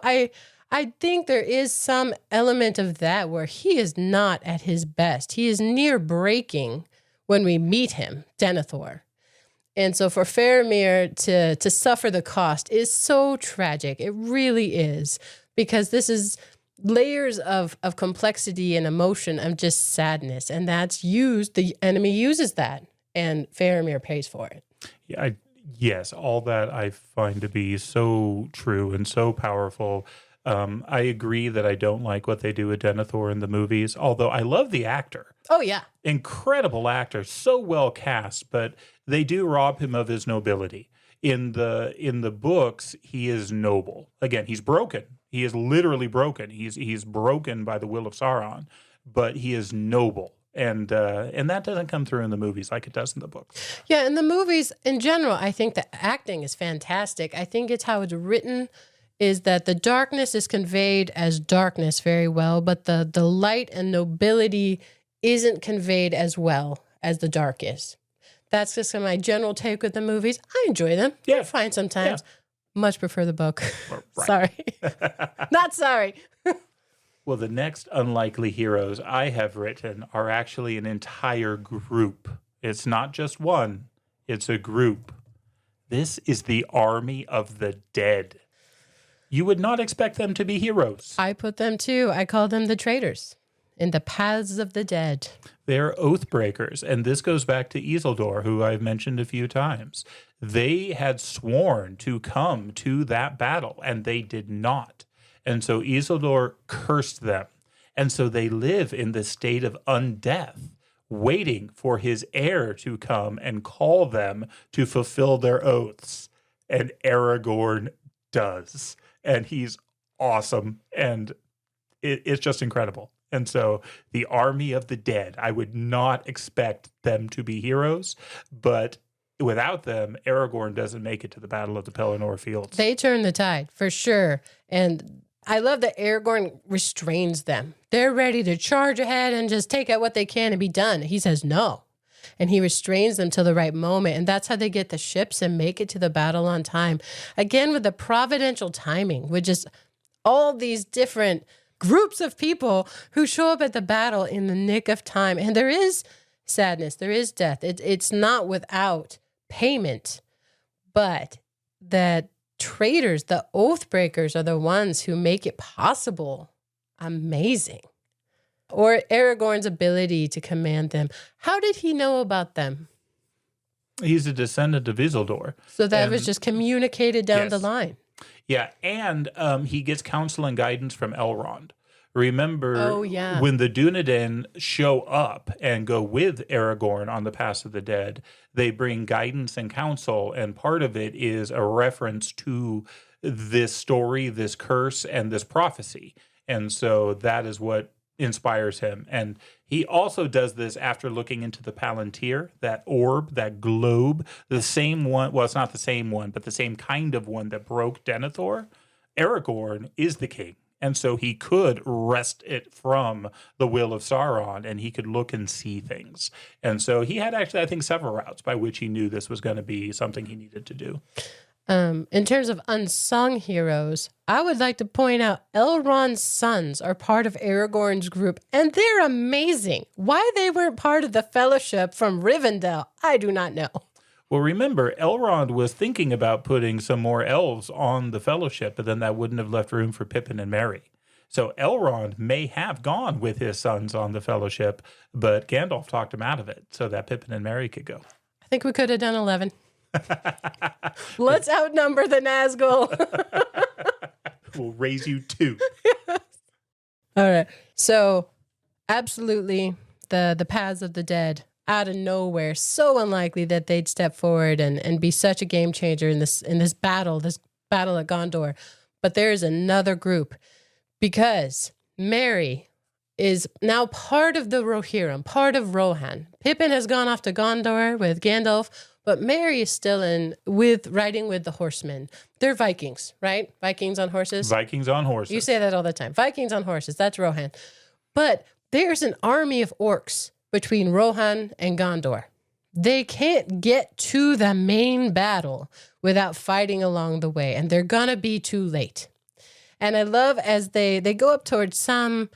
A: I think there is some element of that where he is not at his best. He is near breaking when we meet him, Denethor. And so for Faramir to suffer the cost is so tragic. It really is, because this is layers of complexity and emotion of just sadness. And that's the enemy uses that, and Faramir pays for it.
B: Yeah, yes, all that I find to be so true and so powerful. I agree that I don't like what they do with Denethor in the movies, although I love the actor.
A: Oh, yeah.
B: Incredible actor, so well cast, but they do rob him of his nobility. In the books, he is noble. Again, he's broken. He is literally broken. He's broken by the will of Sauron, but he is noble. And that doesn't come through in the movies like it does in the books.
A: Yeah, in the movies, in general, I think the acting is fantastic. I think it's how it's written, is that the darkness is conveyed as darkness very well, but the light and nobility isn't conveyed as well as the dark is. That's just my general take with the movies. I enjoy them.
B: Yeah.
A: They're fine sometimes. Yeah. Much prefer the book.
B: Right.
A: Sorry. Not sorry.
B: Well, the next unlikely heroes I have written are actually an entire group. It's not just one, it's a group. This is the army of the dead. You would not expect them to be heroes.
A: I put them too. I call them the traitors in the paths of the dead.
B: They're oath breakers, and this goes back to Isildur, who I've mentioned a few times. They had sworn to come to that battle, and they did not. And so Isildur cursed them. And so they live in this state of undeath, waiting for his heir to come and call them to fulfill their oaths. And Aragorn does. And he's awesome. And it's just incredible. And so the army of the dead, I would not expect them to be heroes, but without them, Aragorn doesn't make it to the Battle of the Pelennor Fields.
A: They turn the tide, for sure. And I love that Aragorn restrains them. They're ready to charge ahead and just take out what they can and be done. He says no. And he restrains them till the right moment. And that's how they get the ships and make it to the battle on time. Again, with the providential timing, with just all these different groups of people who show up at the battle in the nick of time. And there is sadness, there is death. It's not without payment, but that traitors, the oath breakers, are the ones who make it possible. Amazing. Or Aragorn's ability to command them. How did he know about them?
B: He's a descendant of Isildur.
A: So that was just communicated down the line.
B: Yeah, and he gets counsel and guidance from Elrond. Remember when the Dunedain show up and go with Aragorn on the Pass of the Dead, they bring guidance and counsel, and part of it is a reference to this story, this curse, and this prophecy. And so that is what inspires him. And he also does this after looking into the Palantir, that orb, that globe, the same one, well, it's not the same one, but the same kind of one that broke Denethor. Aragorn is the king. And so he could wrest it from the will of Sauron, and he could look and see things. And so he had actually, I think, several routes by which he knew this was going to be something he needed to do.
A: In terms of unsung heroes, I would like to point out Elrond's sons are part of Aragorn's group, and they're amazing. Why they weren't part of the Fellowship from Rivendell, I do not know.
B: Well, remember, Elrond was thinking about putting some more elves on the Fellowship, but then that wouldn't have left room for Pippin and Merry. So Elrond may have gone with his sons on the Fellowship, but Gandalf talked him out of it so that Pippin and Merry could go.
A: I think we could have done 11. Let's outnumber the Nazgul.
B: We'll raise you 2.
A: All right. So, absolutely, the Paths of the Dead, out of nowhere, so unlikely that they'd step forward and be such a game changer in this battle at Gondor. But there is another group, because Merry is now part of the Rohirrim, part of Rohan. Pippin has gone off to Gondor with Gandalf, but Merry is still riding with the horsemen. They're Vikings, right? Vikings on horses?
B: Vikings on horses.
A: You say that all the time. Vikings on horses. That's Rohan. But there's an army of orcs between Rohan and Gondor. They can't get to the main battle without fighting along the way, and they're gonna be too late. And I love as they go up towards some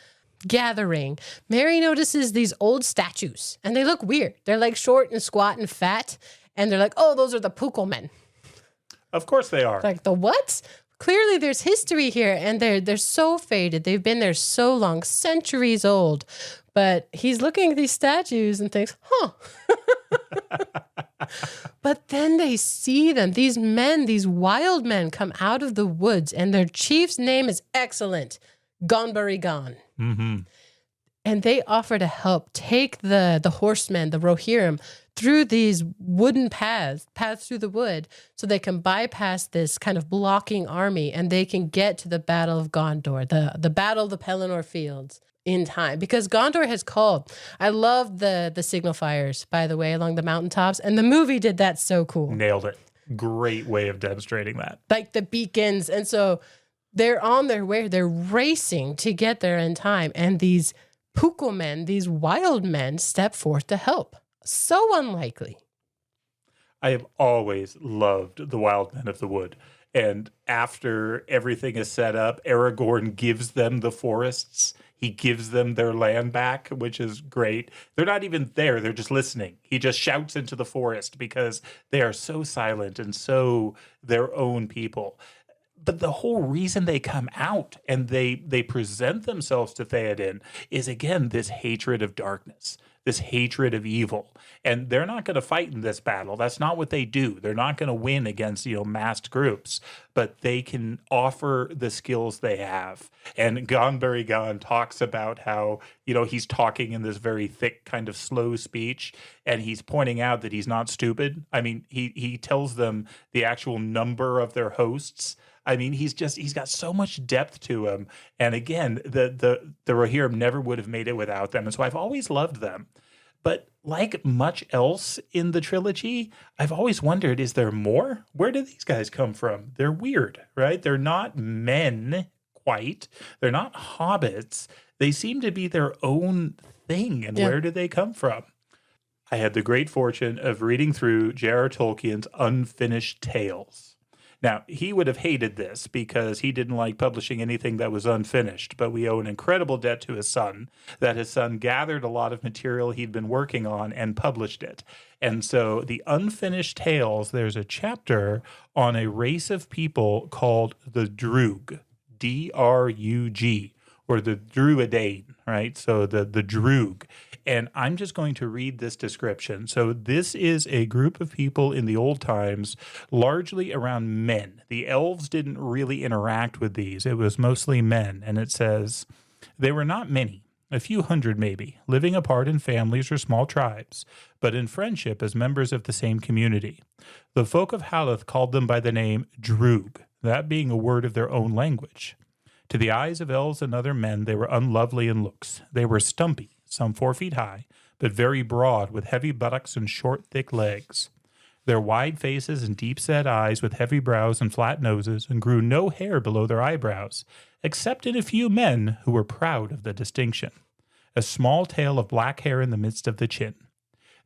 A: gathering, Merry notices these old statues, and they look weird. They're like short and squat and fat, and they're like, oh, those are the Pukelmen.
B: Of course they are.
A: Like, the what? Clearly there's history here, and they're so faded. They've been there so long, centuries old. But he's looking at these statues and thinks, huh. But then they see them. These men, these wild men come out of the woods, and their chief's name is excellent, Gonbarigon.
B: Mm-hmm.
A: And they offer to help take the horsemen, the Rohirrim, through these wooden paths through the wood, so they can bypass this kind of blocking army, and they can get to the Battle of Gondor, the Battle of the Pelennor Fields, in time. Because Gondor has called. I love the signal fires, by the way, along the mountaintops, and the movie did that so cool.
B: Nailed it. Great way of demonstrating that.
A: Like the beacons. And so they're on their way. They're racing to get there in time. And these Pukelmen, these wild men, step forth to help. So unlikely.
B: I have always loved the wild men of the wood. And after everything is set up, Aragorn gives them the forests. He gives them their land back, which is great. They're not even there. They're just listening. He just shouts into the forest because they are so silent and so their own people. But the whole reason they come out and they present themselves to Theoden is, again, this hatred of darkness, this hatred of evil. And they're not going to fight in this battle. That's not what they do. They're not going to win against, massed groups. but they can offer the skills they have. And Gonberry Gon talks about how, he's talking in this very thick kind of slow speech, and he's pointing out that he's not stupid. I mean, he tells them the actual number of their hosts. I mean, he's got so much depth to him. And again, the Rohirrim never would have made it without them. And so I've always loved them. But like much else in the trilogy, I've always wondered, is there more? Where do these guys come from? They're weird, right? They're not men quite. They're not hobbits. They seem to be their own thing. And where do they come from? I had the great fortune of reading through JRR Tolkien's Unfinished Tales. Now, he would have hated this because he didn't like publishing anything that was unfinished, but we owe an incredible debt to his son, that his son gathered a lot of material he'd been working on and published it. And so the Unfinished Tales, there's a chapter on a race of people called the Drug, D-R-U-G, or the Druidane, right? So the Drug. And I'm just going to read this description. So this is a group of people in the old times, largely around men. The elves didn't really interact with these. It was mostly men. And it says, they were not many, a few hundred maybe, living apart in families or small tribes, but in friendship as members of the same community. The folk of Haleth called them by the name Drug, that being a word of their own language. To the eyes of elves and other men, they were unlovely in looks. They were stumpy, some 4 feet high, but very broad, with heavy buttocks and short, thick legs. Their wide faces and deep-set eyes with heavy brows and flat noses, and grew no hair below their eyebrows, except in a few men who were proud of the distinction. A small tail of black hair in the midst of the chin.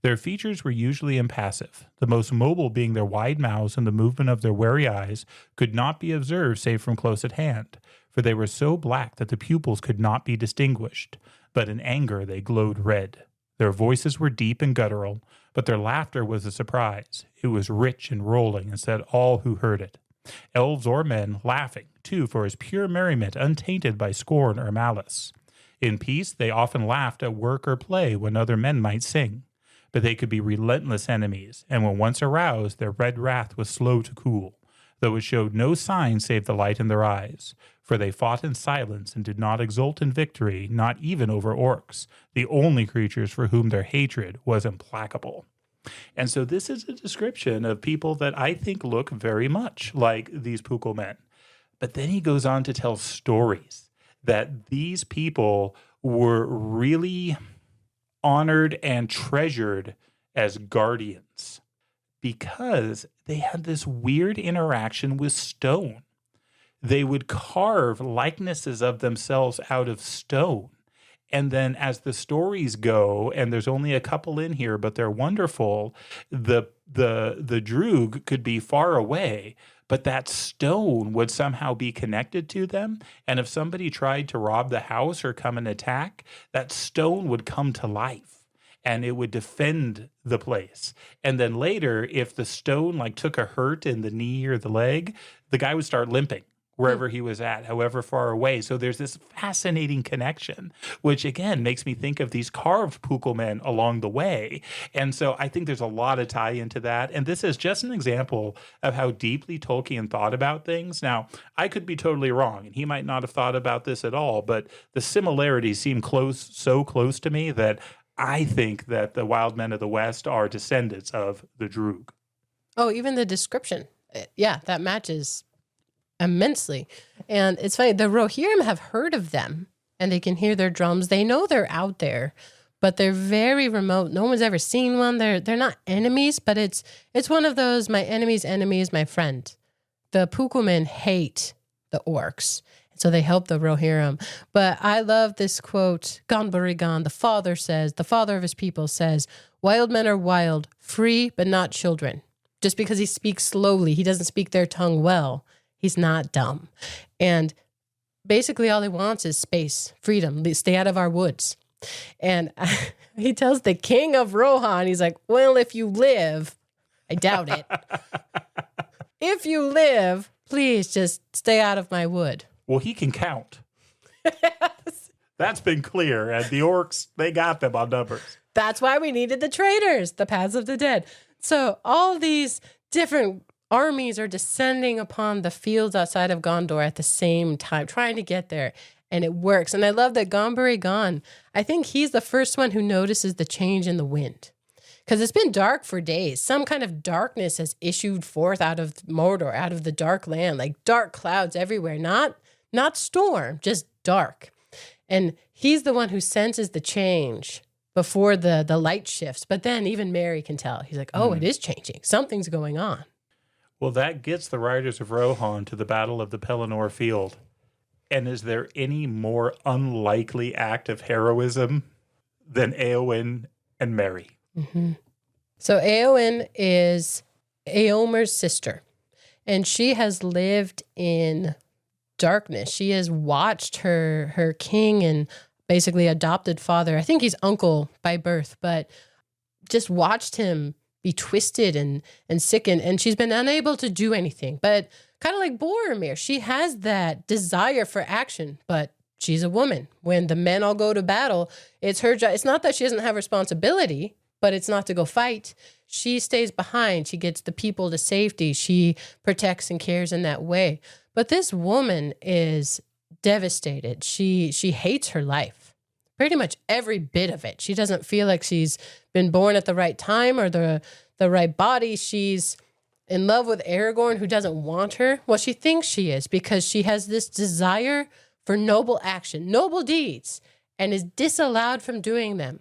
B: Their features were usually impassive, the most mobile being their wide mouths, and the movement of their wary eyes could not be observed save from close at hand, for they were so black that the pupils could not be distinguished, but in anger they glowed red. Their voices were deep and guttural, but their laughter was a surprise. It was rich and rolling, and set all who heard it, elves or men, laughing, too, for his pure merriment untainted by scorn or malice. In peace they often laughed at work or play when other men might sing, but they could be relentless enemies, and when once aroused, their red wrath was slow to cool, though it showed no sign save the light in their eyes. For they fought in silence and did not exult in victory, not even over orcs, the only creatures for whom their hatred was implacable. And so this is a description of people that I think look very much like these Pukul men. But then he goes on to tell stories that these people were really honored and treasured as guardians because they had this weird interaction with stone. They would carve likenesses of themselves out of stone. And then as the stories go, and there's only a couple in here, but they're wonderful, the Drug could be far away, but that stone would somehow be connected to them. And if somebody tried to rob the house or come and attack, that stone would come to life and it would defend the place. And then later, if the stone took a hurt in the knee or the leg, the guy would start limping wherever he was at, however far away. So there's this fascinating connection, which again makes me think of these carved Pukul men along the way. And so I think there's a lot of tie into that. And this is just an example of how deeply Tolkien thought about things. Now, I could be totally wrong, and he might not have thought about this at all, but the similarities seem so close to me that I think that the wild men of the West are descendants of the Drug.
A: Oh, even the description. Yeah, that matches immensely. And it's funny, the Rohirrim have heard of them and they can hear their drums. They know they're out there, but they're very remote. No one's ever seen one. They're not enemies, but it's one of those, my enemy's enemy is my friend. The Pukul men hate the orcs, so they help the Rohirrim. But I love this quote. Gonberry Gon, the father of his people says, wild men are wild, free, but not children. Just because he speaks slowly, he doesn't speak their tongue well. He's not dumb. And basically all he wants is space, freedom, stay out of our woods. And he tells the king of Rohan, he's like, well, if you live, I doubt it. If you live, please just stay out of my wood.
B: Well, he can count.
A: Yes.
B: That's been clear. And the orcs, they got them on numbers.
A: That's why we needed the traders, the paths of the dead. So all these different armies are descending upon the fields outside of Gondor at the same time, trying to get there. And it works. And I love that Gon, I think he's the first one who notices the change in the wind. Because it's been dark for days. Some kind of darkness has issued forth out of Mordor, out of the dark land, like dark clouds everywhere. Not storm, just dark. And he's the one who senses the change before the light shifts. But then even Merry can tell. He's like, oh, it is changing. Something's going on.
B: Well, that gets the riders of Rohan to the Battle of the Pelennor Field. And is there any more unlikely act of heroism than Éowyn and Merry?
A: Mm-hmm. So Éowyn is Éomer's sister, and she has lived in darkness. She has watched her king and basically adopted father, I think he's uncle by birth, but just watched him be twisted and sickened, and she's been unable to do anything. But kind of like Boromir, she has that desire for action, but she's a woman. When the men all go to battle, it's her job. It's not that she doesn't have responsibility, but it's not to go fight. She stays behind. She gets the people to safety. She protects and cares in that way. But this woman is devastated. She hates her life, pretty much every bit of it. She doesn't feel like she's been born at the right time or the right body. She's in love with Aragorn, who doesn't want her. Well, she thinks she is, because she has this desire for noble action, noble deeds, and is disallowed from doing them.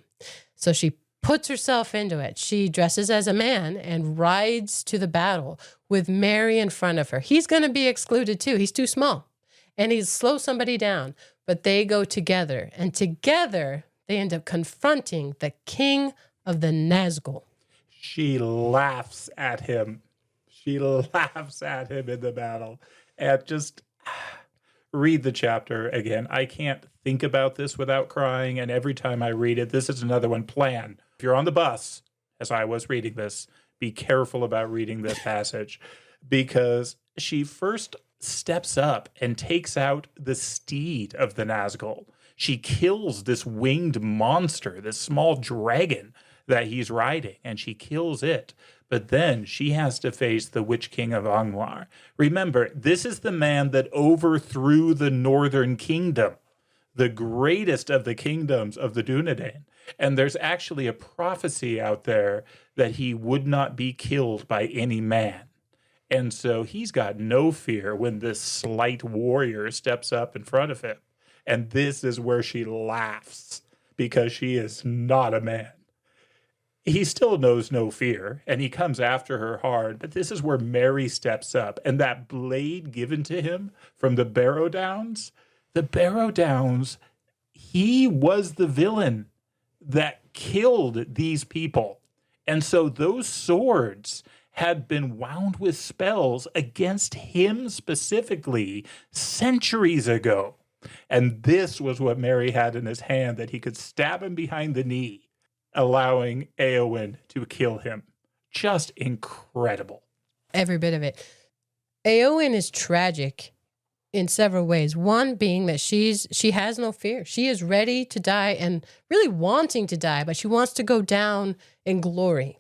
A: So she puts herself into it. She dresses as a man and rides to the battle with Merry in front of her. He's going to be excluded too. He's too small, and he'll slow somebody down. But they go together, and together they end up confronting the king of the Nazgul.
B: She laughs at him. She laughs at him in the battle. And just read the chapter again. I can't think about this without crying. And every time I read it, this is another one. Plan. If you're on the bus, as I was reading this, be careful about reading this passage, because she first steps up and takes out the steed of the Nazgul. She kills this winged monster, this small dragon that he's riding, and she kills it. But then she has to face the Witch King of Angmar. Remember, this is the man that overthrew the Northern Kingdom, the greatest of the kingdoms of the Dunedain. And there's actually a prophecy out there that he would not be killed by any man. And so he's got no fear when this slight warrior steps up in front of him. And this is where she laughs, because she is not a man. He still knows no fear, and he comes after her hard. But this is where Merry steps up. And that blade given to him from the Barrow Downs, he was the villain that killed these people. And so those swords had been wound with spells against him specifically centuries ago. And this was what Merry had in his hand, that he could stab him behind the knee, allowing Éowyn to kill him. Just incredible.
A: Every bit of it. Éowyn is tragic in several ways. One being that she has no fear. She is ready to die and really wanting to die, but she wants to go down in glory.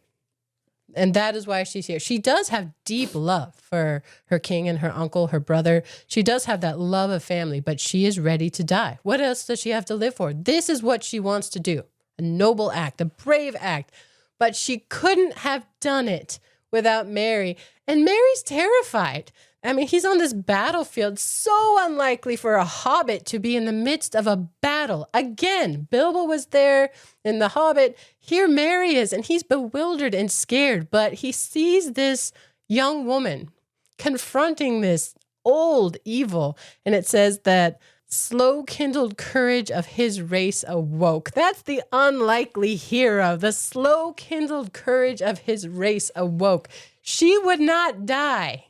A: And that is why she's here. She does have deep love for her king and her uncle, her brother. She does have that love of family, but she is ready to die. What else does she have to live for? This is what she wants to do. A noble act, a brave act. But she couldn't have done it without Merry. And Merry's terrified. I mean, he's on this battlefield, so unlikely for a hobbit to be in the midst of a battle. Again, Bilbo was there in The Hobbit. Here Merry is, and he's bewildered and scared. But he sees this young woman confronting this old evil. And it says that slow-kindled courage of his race awoke. That's the unlikely hero. The slow-kindled courage of his race awoke. She would not die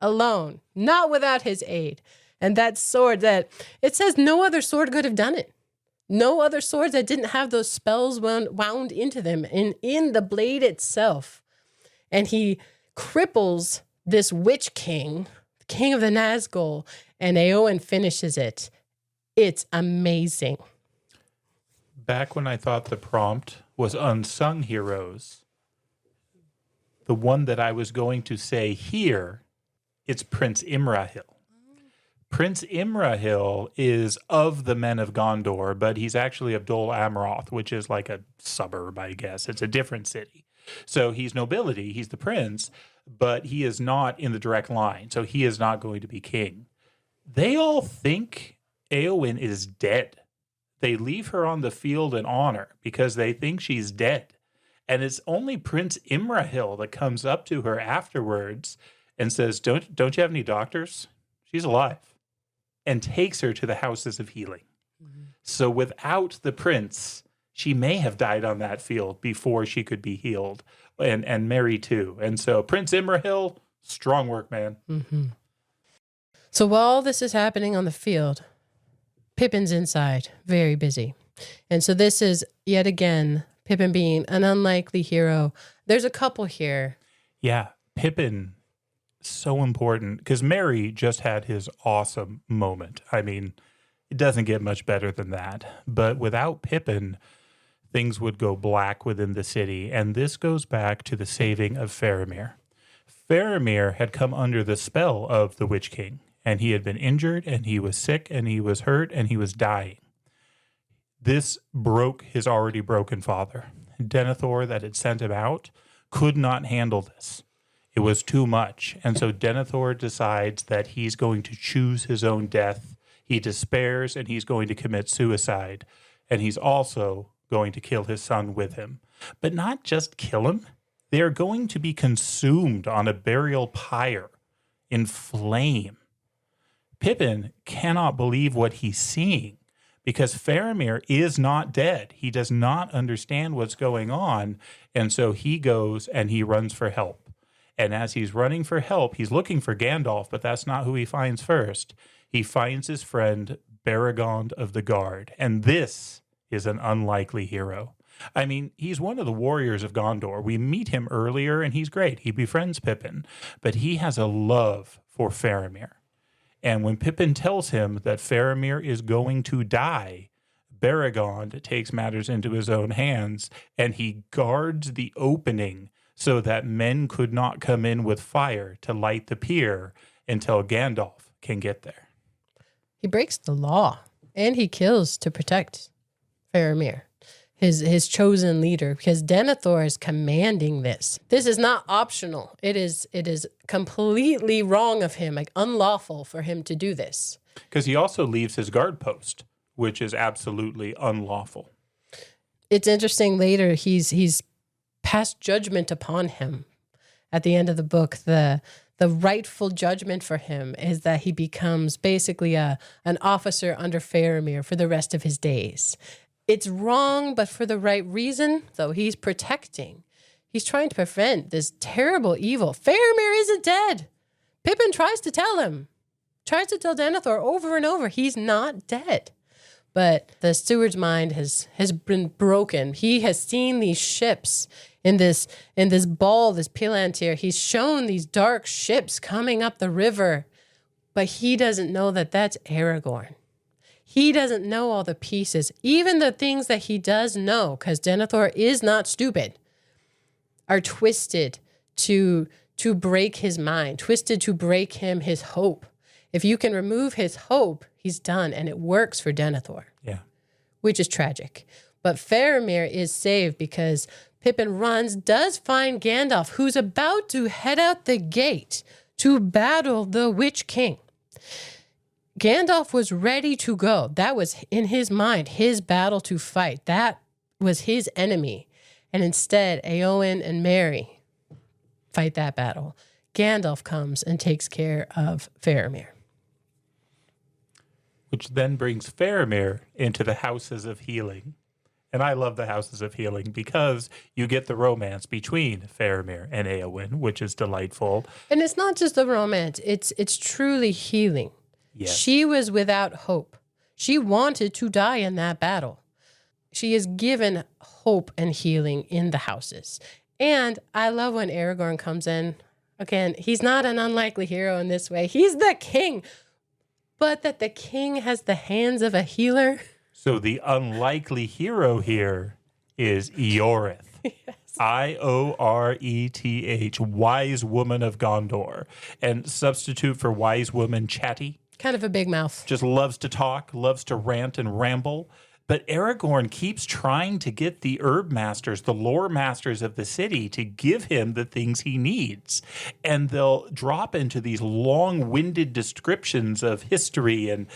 A: alone, not without his aid. And that sword, that it says no other sword could have done it. No other swords that didn't have those spells wound into them in the blade itself. And he cripples this witch king, king of the Nazgul, and Éowyn finishes it. It's amazing.
B: Back when I thought the prompt was unsung heroes, The one that I was going to say here, it's Prince Imrahil. Prince Imrahil is of the men of Gondor, but he's actually of Dol Amroth, which is like a suburb, I guess. It's a different city. So he's nobility, he's the prince, but he is not in the direct line, so he is not going to be king. They all think Éowyn is dead. They leave her on the field in honor because they think she's dead. And it's only Prince Imrahil that comes up to her afterwards and says, don't you have any doctors? She's alive. And takes her to the houses of healing. Mm-hmm. So without the prince, she may have died on that field before she could be healed, and Mary too. And so Prince Imrahil, strong work, man.
A: Mm-hmm. So while this is happening on the field, Pippin's inside, very busy. And so this is, yet again, Pippin being an unlikely hero. There's a couple here.
B: Yeah, Pippin, so important, because Merry just had his awesome moment. I mean, it doesn't get much better than that. But without Pippin, things would go black within the city, and this goes back to the saving of Faramir. Faramir had come under the spell of the Witch King, and he had been injured, and he was sick, and he was hurt, and he was dying. This broke his already broken father. Denethor, that had sent him out, could not handle this. It was too much. And so Denethor decides that he's going to choose his own death. He despairs and he's going to commit suicide. And he's also going to kill his son with him. But not just kill him. They are going to be consumed on a burial pyre in flame. Pippin cannot believe what he's seeing because Faramir is not dead. He does not understand what's going on. And so he goes and he runs for help. And as he's running for help, he's looking for Gandalf, but that's not who he finds first. He finds his friend Beregond of the Guard, and this is an unlikely hero. I mean, he's one of the warriors of Gondor. We meet him earlier, and he's great. He befriends Pippin, but he has a love for Faramir. And when Pippin tells him that Faramir is going to die, Beregond takes matters into his own hands, and he guards the opening so that men could not come in with fire to light the pier until Gandalf can get there.
A: He breaks the law, and he kills to protect Faramir, his chosen leader, because Denethor is commanding this. This is not optional. It is completely wrong of him, like unlawful for him to do this.
B: Because he also leaves his guard post, which is absolutely unlawful.
A: It's interesting later, he's passed judgment upon him. At the end of the book, the rightful judgment for him is that he becomes basically an officer under Faramir for the rest of his days. It's wrong, but for the right reason, though he's protecting. He's trying to prevent this terrible evil. Faramir isn't dead. Pippin tries to tell Denethor over and over, he's not dead. But the steward's mind has been broken. He has seen these ships in this ball, this Palantir. He's shown these dark ships coming up the river, but he doesn't know that that's Aragorn. He doesn't know all the pieces, even the things that he does know, because Denethor is not stupid, are twisted to break his mind, twisted to break him his hope. If you can remove his hope, he's done, and it works for Denethor.
B: Yeah.
A: Which is tragic. But Faramir is saved because Pippin does find Gandalf, who's about to head out the gate to battle the Witch King. Gandalf was ready to go. That was in his mind, his battle to fight. That was his enemy. And instead, Éowyn and Merry fight that battle. Gandalf comes and takes care of Faramir.
B: Which then brings Faramir into the Houses of Healing. And I love the Houses of Healing because you get the romance between Faramir and Éowyn, which is delightful.
A: And it's not just the romance. It's truly healing.
B: Yes.
A: She was without hope. She wanted to die in that battle. She is given hope and healing in the houses. And I love when Aragorn comes in. Again, he's not an unlikely hero in this way. He's the king. But that the king has the hands of a healer.
B: So the unlikely hero here is Eorith.
A: Yes.
B: Ioreth, wise woman of Gondor. And substitute for wise woman, chatty.
A: Kind of a big mouth.
B: Just loves to talk, loves to rant and ramble. But Aragorn keeps trying to get the herb masters, the lore masters of the city, to give him the things he needs. And they'll drop into these long-winded descriptions of history and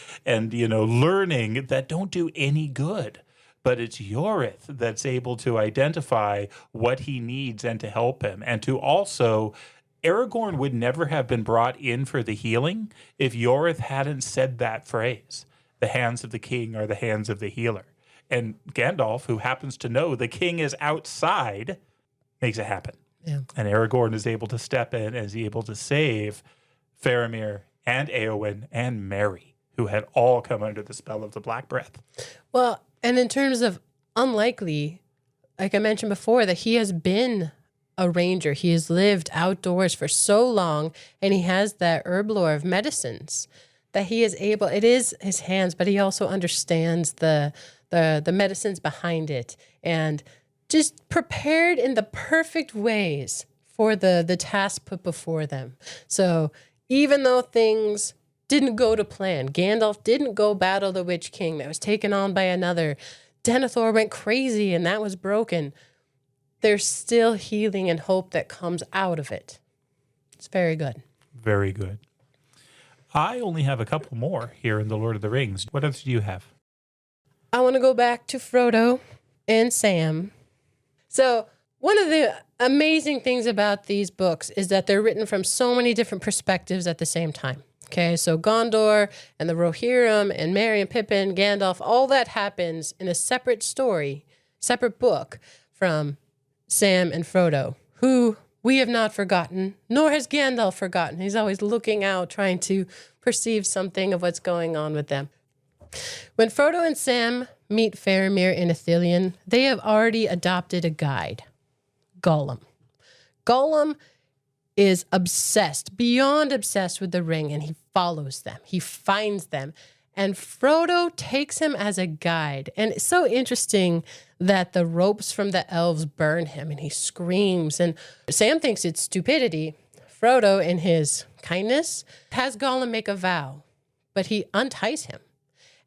B: learning that don't do any good. But it's Ioreth that's able to identify what he needs and to help him. And to also, Aragorn would never have been brought in for the healing if Ioreth hadn't said that phrase. The hands of the king are the hands of the healer. And Gandalf, who happens to know the king is outside, makes it happen.
A: Yeah.
B: And Aragorn is able to step in and is able to save Faramir and Éowyn and Merry, who had all come under the spell of the Black Breath.
A: Well, and in terms of unlikely, like I mentioned before, that he has been a ranger. He has lived outdoors for so long, and he has that herb lore of medicines that he is able, it is his hands, but he also understands the medicines behind it and just prepared in the perfect ways for the task put before them. So even though things didn't go to plan, Gandalf didn't go battle the Witch King that was taken on by another, Denethor went crazy and that was broken, there's still healing and hope that comes out of it. It's very good.
B: Very good. I only have a couple more here in The Lord of the Rings. What else do you have?
A: I want to go back to Frodo and Sam. So one of the amazing things about these books is that they're written from so many different perspectives at the same time. Okay, so Gondor and the Rohirrim and Merry and Pippin, Gandalf, all that happens in a separate story, separate book from Sam and Frodo, who we have not forgotten, nor has Gandalf forgotten. He's always looking out, trying to perceive something of what's going on with them. When Frodo and Sam meet Faramir in Ithilien, they have already adopted a guide, Gollum. Gollum is obsessed, beyond obsessed with the ring, and he follows them. He finds them. And Frodo takes him as a guide. And it's so interesting that the ropes from the elves burn him and he screams. And Sam thinks it's stupidity. Frodo, in his kindness, has Gollum make a vow, but he unties him.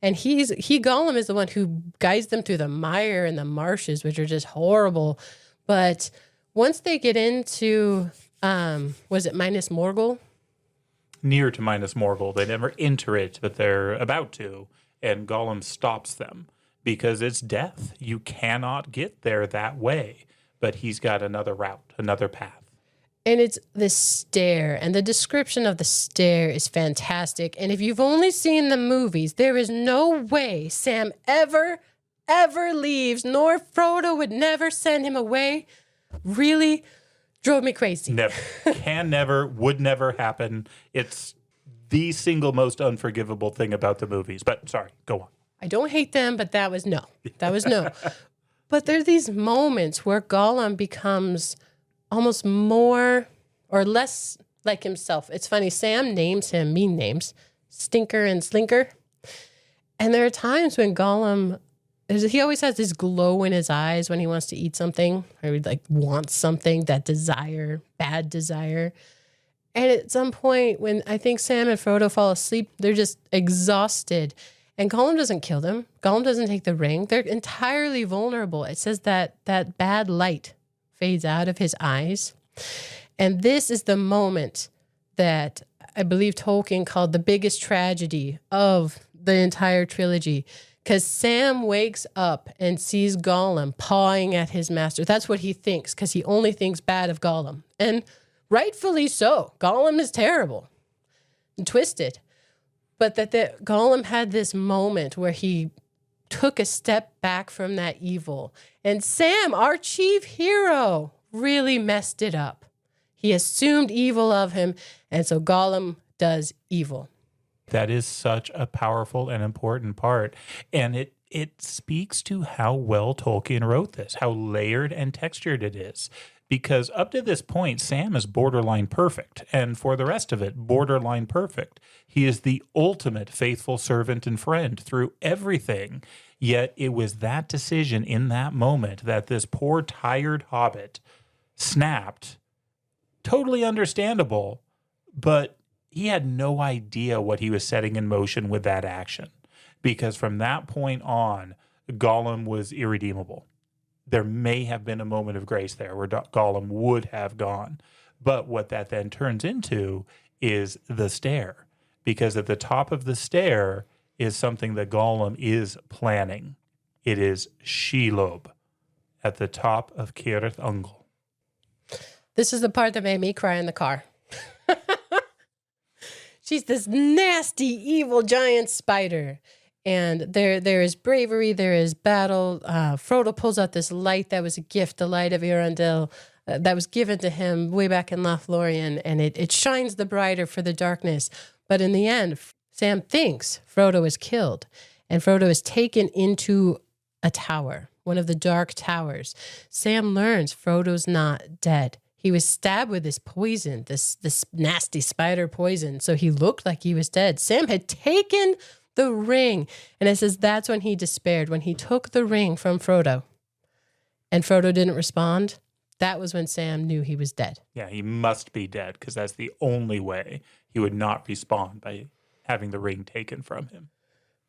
A: And Gollum is the one who guides them through the mire and the marshes, which are just horrible. But once they get into, was it Minas Morgul?
B: Near to Minas Morgul. They never enter it, but they're about to. And Gollum stops them because it's death. You cannot get there that way. But he's got another route, another path.
A: And it's the stair. And the description of the stair is fantastic. And if you've only seen the movies, there is no way Sam ever leaves, nor Frodo would never send him away. Really drove me crazy.
B: Never. Can never, would never happen. It's the single most unforgivable thing about the movies. But sorry, go on.
A: I don't hate them, but that was no. That was no. But there are these moments where Gollum becomes almost more or less like himself. It's funny, Sam names him mean names, Stinker and Slinker. And there are times when Gollum, he always has this glow in his eyes when he wants to eat something, or he wants something, that desire, bad desire. And at some point when I think Sam and Frodo fall asleep, they're just exhausted. And Gollum doesn't kill them. Gollum doesn't take the ring. They're entirely vulnerable. It says that that bad light fades out of his eyes. And this is the moment that I believe Tolkien called the biggest tragedy of the entire trilogy. Because Sam wakes up and sees Gollum pawing at his master. That's what he thinks, because he only thinks bad of Gollum. And rightfully so. Gollum is terrible and twisted. But that Gollum had this moment where he took a step back from that evil. And Sam, our chief hero, really messed it up. He assumed evil of him, and so Gollum does evil.
B: That is such a powerful and important part. And it speaks to how well Tolkien wrote this, how layered and textured it is. Because up to this point, Sam is borderline perfect. And for the rest of it, borderline perfect. He is the ultimate faithful servant and friend through everything. Yet it was that decision in that moment that this poor, tired hobbit snapped. Totally understandable, but he had no idea what he was setting in motion with that action. Because from that point on, Gollum was irredeemable. There may have been a moment of grace there where Gollum would have gone. But what that then turns into is the stair. Because at the top of the stair is something that Gollum is planning. It is Shelob at the top of Cirith Ungol.
A: This is the part that made me cry in the car. She's this nasty, evil giant spider. And there is bravery, there is battle. Frodo pulls out this light that was a gift, the light of Eärendil, that was given to him way back in Lothlorien, and it shines the brighter for the darkness. But in the end, Sam thinks Frodo is killed, and Frodo is taken into a tower, one of the dark towers. Sam learns Frodo's not dead. He was stabbed with this poison, this nasty spider poison, so he looked like he was dead. Sam had taken the ring, and it says that's when he despaired, when he took the ring from Frodo, and Frodo didn't respond. That was when Sam knew he was dead.
B: Yeah, he must be dead, because that's the only way he would not respond, by having the ring taken from him.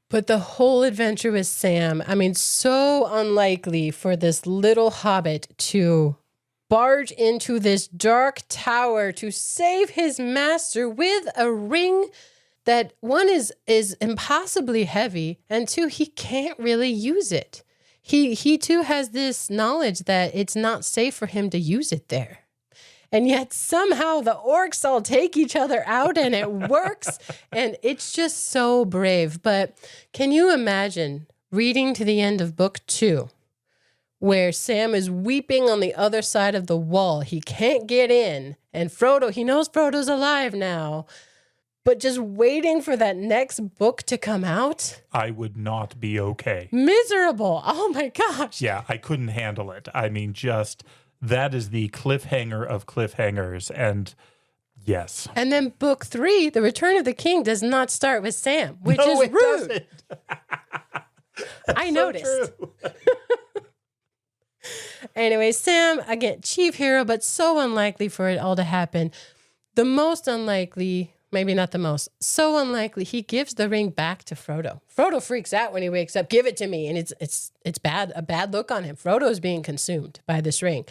A: But the whole adventure with Sam, I mean, so unlikely for this little hobbit to barge into this dark tower to save his master with a ring that, one, is impossibly heavy, and two, he can't really use it. He too has this knowledge that it's not safe for him to use it there. And yet somehow the orcs all take each other out and it works. And it's just so brave. But can you imagine reading to the end of book 2, where Sam is weeping on the other side of the wall? He can't get in. And Frodo, he knows Frodo's alive now, but just waiting for that next book to come out?
B: I would not be okay.
A: Miserable. Oh my gosh.
B: Yeah, I couldn't handle it. I mean, just... that is the cliffhanger of cliffhangers, and yes.
A: And then book 3, The Return of the King, does not start with Sam, which is
B: it
A: rude.
B: Doesn't.
A: I noticed. Anyway, Sam, again, chief hero, but so unlikely for it all to happen. The most unlikely, maybe not the most, so unlikely, he gives the ring back to Frodo. Frodo freaks out when he wakes up. Give it to me. And it's bad, a bad look on him. Frodo is being consumed by this ring.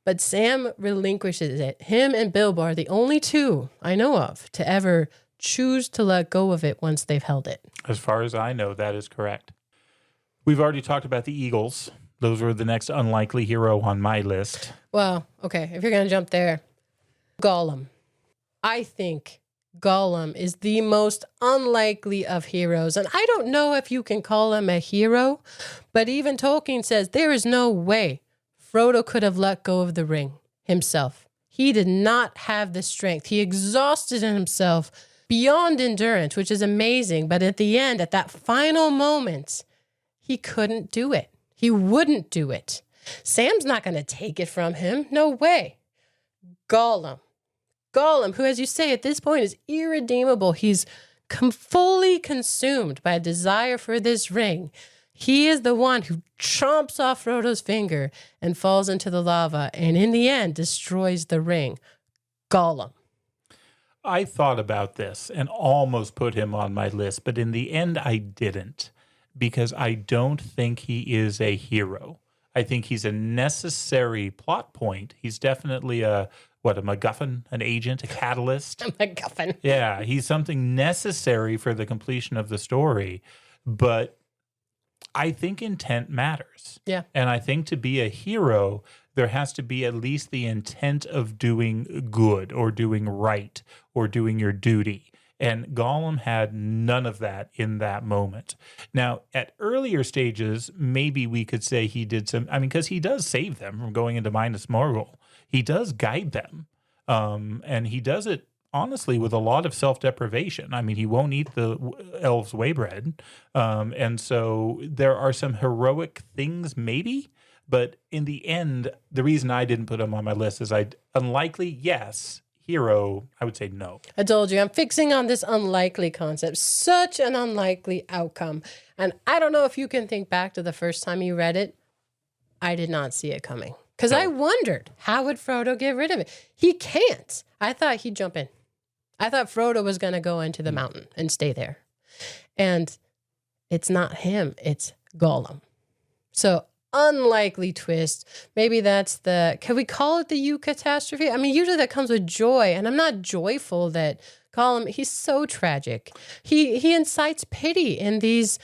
A: But Sam relinquishes it. Him and Bilbo are the only two I know of to ever choose to let go of it once they've held it.
B: As far as I know, that is correct. We've already talked about the Eagles. Those were the next unlikely hero on my list.
A: Well, okay, if you're going to jump there, Gollum. I think Gollum is the most unlikely of heroes. And I don't know if you can call him a hero, but even Tolkien says there is no way Frodo could have let go of the ring himself. He did not have the strength. He exhausted himself beyond endurance, which is amazing. But at the end, at that final moment, he couldn't do it. He wouldn't do it. Sam's not going to take it from him. No way. Gollum, who, as you say, at this point is irredeemable. He's fully consumed by a desire for this ring. He is the one who chomps off Frodo's finger and falls into the lava, and in the end destroys the ring. Gollum.
B: I thought about this and almost put him on my list, but in the end I didn't, because I don't think he is a hero. I think he's a necessary plot point. He's definitely a MacGuffin, an agent, a catalyst.
A: A MacGuffin.
B: Yeah, he's something necessary for the completion of the story, but I think intent matters.
A: Yeah.
B: And I think to be a hero, there has to be at least the intent of doing good or doing right or doing your duty. And Gollum had none of that in that moment. Now, at earlier stages, maybe we could say he did some, because he does save them from going into Minas Morgul. He does guide them. And he does it, honestly, with a lot of self-deprivation. He won't eat the elves' waybread. And so there are some heroic things, maybe. But in the end, the reason I didn't put him on my list is unlikely, yes, hero, I would say no.
A: I told you, I'm fixing on this unlikely concept. Such an unlikely outcome. And I don't know if you can think back to the first time you read it. I did not see it coming. Because I wondered, how would Frodo get rid of it? He can't. I thought he'd jump in. I thought Frodo was going to go into the mountain and stay there. And it's not him. It's Gollum. So unlikely twist. Maybe that's can we call it the eucatastrophe? I mean, usually that comes with joy. And I'm not joyful that Gollum, he's so tragic. He incites pity in these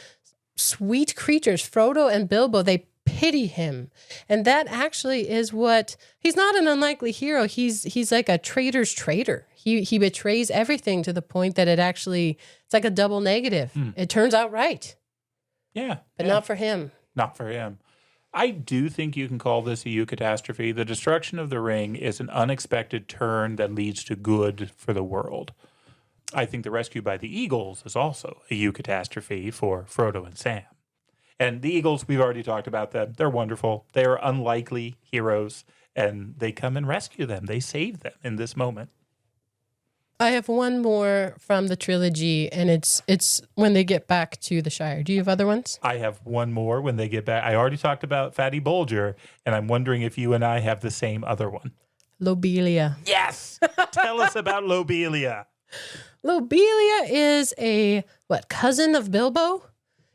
A: sweet creatures. Frodo and Bilbo, they pity him. And that actually is he's not an unlikely hero. He's like a traitor's traitor. He betrays everything to the point that it's like a double negative. It turns out right.
B: Yeah.
A: But not for him.
B: Not for him. I do think you can call this a eucatastrophe. The destruction of the ring is an unexpected turn that leads to good for the world. I think the rescue by the Eagles is also a eucatastrophe for Frodo and Sam. And the Eagles, we've already talked about them. They're wonderful. They are unlikely heroes, and they come and rescue them. They save them in this moment.
A: I have one more from the trilogy, and it's when they get back to the Shire. Do you have other ones?
B: I have one more when they get back. I already talked about Fatty Bulger, and I'm wondering if you and I have the same other one.
A: Lobelia.
B: Yes! Tell us about Lobelia.
A: Lobelia is a, cousin of Bilbo?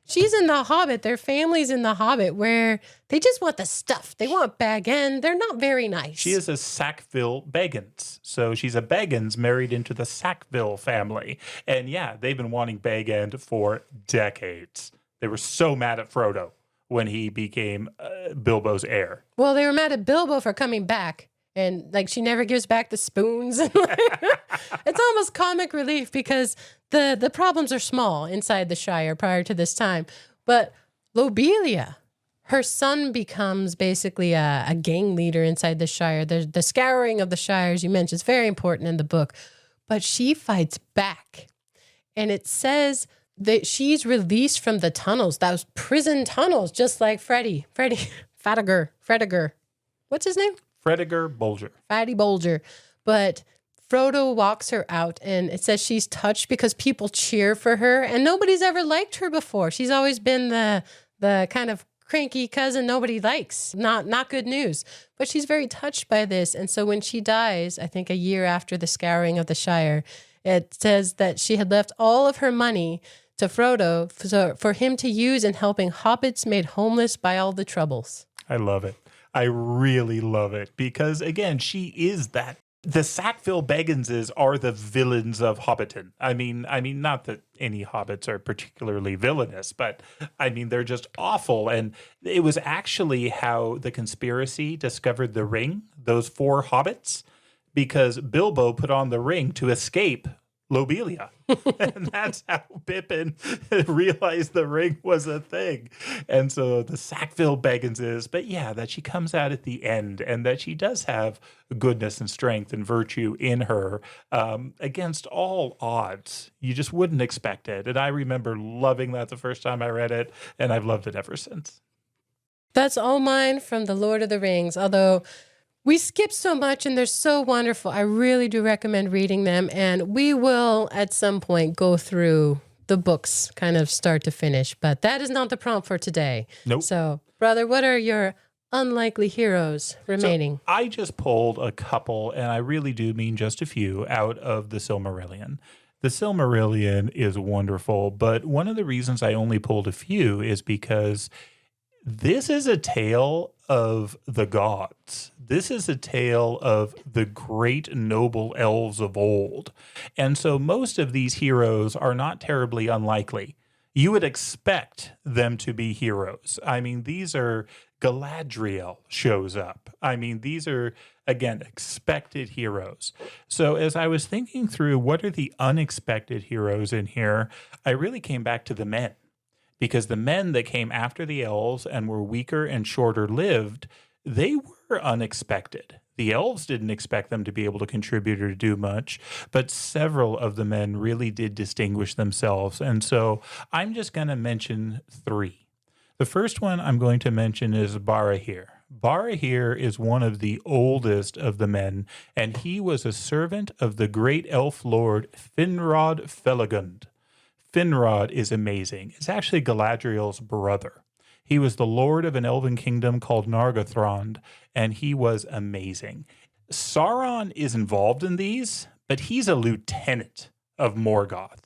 A: She's in The Hobbit. Their family's in The Hobbit where they just want the stuff. They want Bag End. They're not very nice.
B: She is a Sackville Baggins. So she's a Baggins married into the Sackville family. And yeah, they've been wanting Bag End for decades. They were so mad at Frodo when he became Bilbo's heir.
A: Well, they were mad at Bilbo for coming back. And she never gives back the spoons. It's almost comic relief because the problems are small inside the Shire prior to this time. But Lobelia, her son becomes basically a gang leader inside the Shire. The scouring of the Shire, as you mentioned, is very important in the book. But she fights back. And it says that she's released from the tunnels, those prison tunnels, just like Freddy. Frediger. What's his name?
B: Frediger Bulger.
A: Fatty Bulger. But Frodo walks her out, and it says she's touched because people cheer for her, and nobody's ever liked her before. She's always been the kind of cranky cousin nobody likes. Not good news. But she's very touched by this, and so when she dies, I think a year after the scouring of the Shire, it says that she had left all of her money to Frodo for him to use in helping hobbits made homeless by all the troubles.
B: I love it. I really love it because, again, she is that. The Sackville Bagginses are the villains of Hobbiton. I mean, not that any hobbits are particularly villainous, but I mean, they're just awful. And it was actually how the conspiracy discovered the ring, those 4 hobbits, because Bilbo put on the ring to escape Lobelia. And that's how Pippin realized the ring was a thing. And so the Sackville Bagginses, but yeah, that she comes out at the end and that she does have goodness and strength and virtue in her against all odds. You just wouldn't expect it. And I remember loving that the first time I read it, and I've loved it ever since.
A: That's all mine from The Lord of the Rings, although we skip so much and they're so wonderful. I really do recommend reading them. And we will, at some point, go through the books kind of start to finish. But that is not the prompt for today.
B: Nope.
A: So, brother, what are your unlikely heroes remaining?
B: So I just pulled a couple, and I really do mean just a few, out of the Silmarillion. The Silmarillion is wonderful, but one of the reasons I only pulled a few is because this is a tale of the gods. This is a tale of the great noble elves of old. And so most of these heroes are not terribly unlikely. You would expect them to be heroes. I mean, these are Galadriel shows up. I mean, these are, again, expected heroes. So as I was thinking through what are the unexpected heroes in here, I really came back to the men. Because the men that came after the elves and were weaker and shorter lived, they were unexpected. The elves didn't expect them to be able to contribute or to do much, but several of the men really did distinguish themselves. And so I'm just going to mention 3. The first one I'm going to mention is Barahir. Barahir is one of the oldest of the men, and he was a servant of the great elf lord Finrod Felagund. Finrod is amazing. It's actually Galadriel's brother. He was the lord of an elven kingdom called Nargothrond, and he was amazing. Sauron is involved in these, but he's a lieutenant of Morgoth.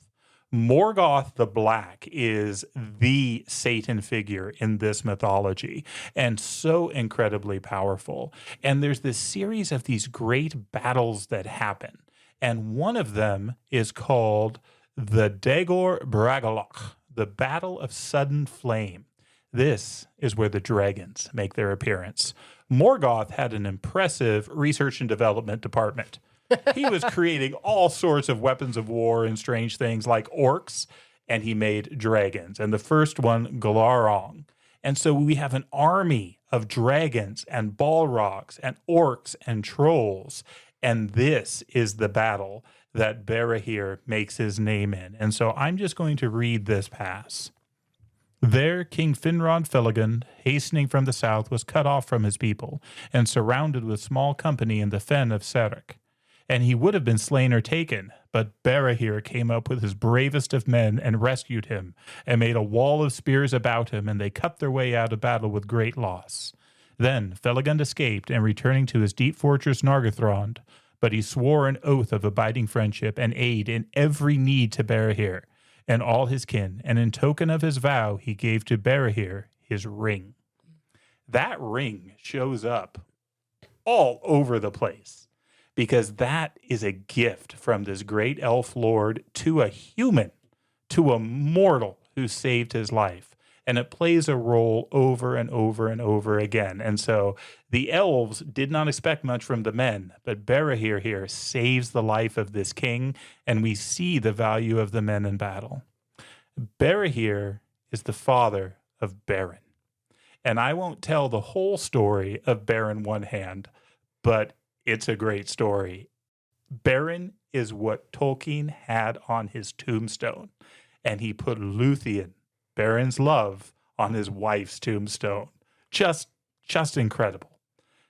B: Morgoth the Black is the Satan figure in this mythology and so incredibly powerful. And there's this series of these great battles that happen. And one of them is called the Dagor Bragollach, the Battle of Sudden Flame. This is where the dragons make their appearance. Morgoth had an impressive research and development department. He was creating all sorts of weapons of war and strange things like orcs, and he made dragons. And the first one, Galarong. And so we have an army of dragons and balrogs and orcs and trolls. And this is the battle that Barahir makes his name in. And so I'm just going to read this pass. There King Finrod Felagund, hastening from the south, was cut off from his people and surrounded with small company in the fen of Serek. And he would have been slain or taken, but Barahir came up with his bravest of men and rescued him, and made a wall of spears about him, and they cut their way out of battle with great loss. Then Felagund escaped, and returning to his deep fortress Nargothrond, but he swore an oath of abiding friendship and aid in every need to Barahir and all his kin, and in token of his vow he gave to Barahir his ring. That ring shows up all over the place, because that is a gift from this great elf lord to a human, to a mortal who saved his life. And it plays a role over and over and over again. And so the elves did not expect much from the men, but Barahir here saves the life of this king, and we see the value of the men in battle. Barahir is the father of Beren. And I won't tell the whole story of Beren One Hand, but it's a great story. Beren is what Tolkien had on his tombstone, and he put Luthien, Beren's love, on his wife's tombstone. Just incredible.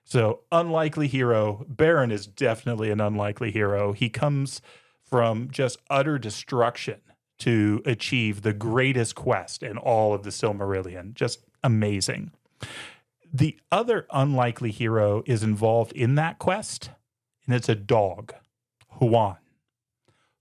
B: So, unlikely hero. Beren is definitely an unlikely hero. He comes from just utter destruction to achieve the greatest quest in all of the Silmarillion. Just amazing. The other unlikely hero is involved in that quest, and it's a dog, Huan.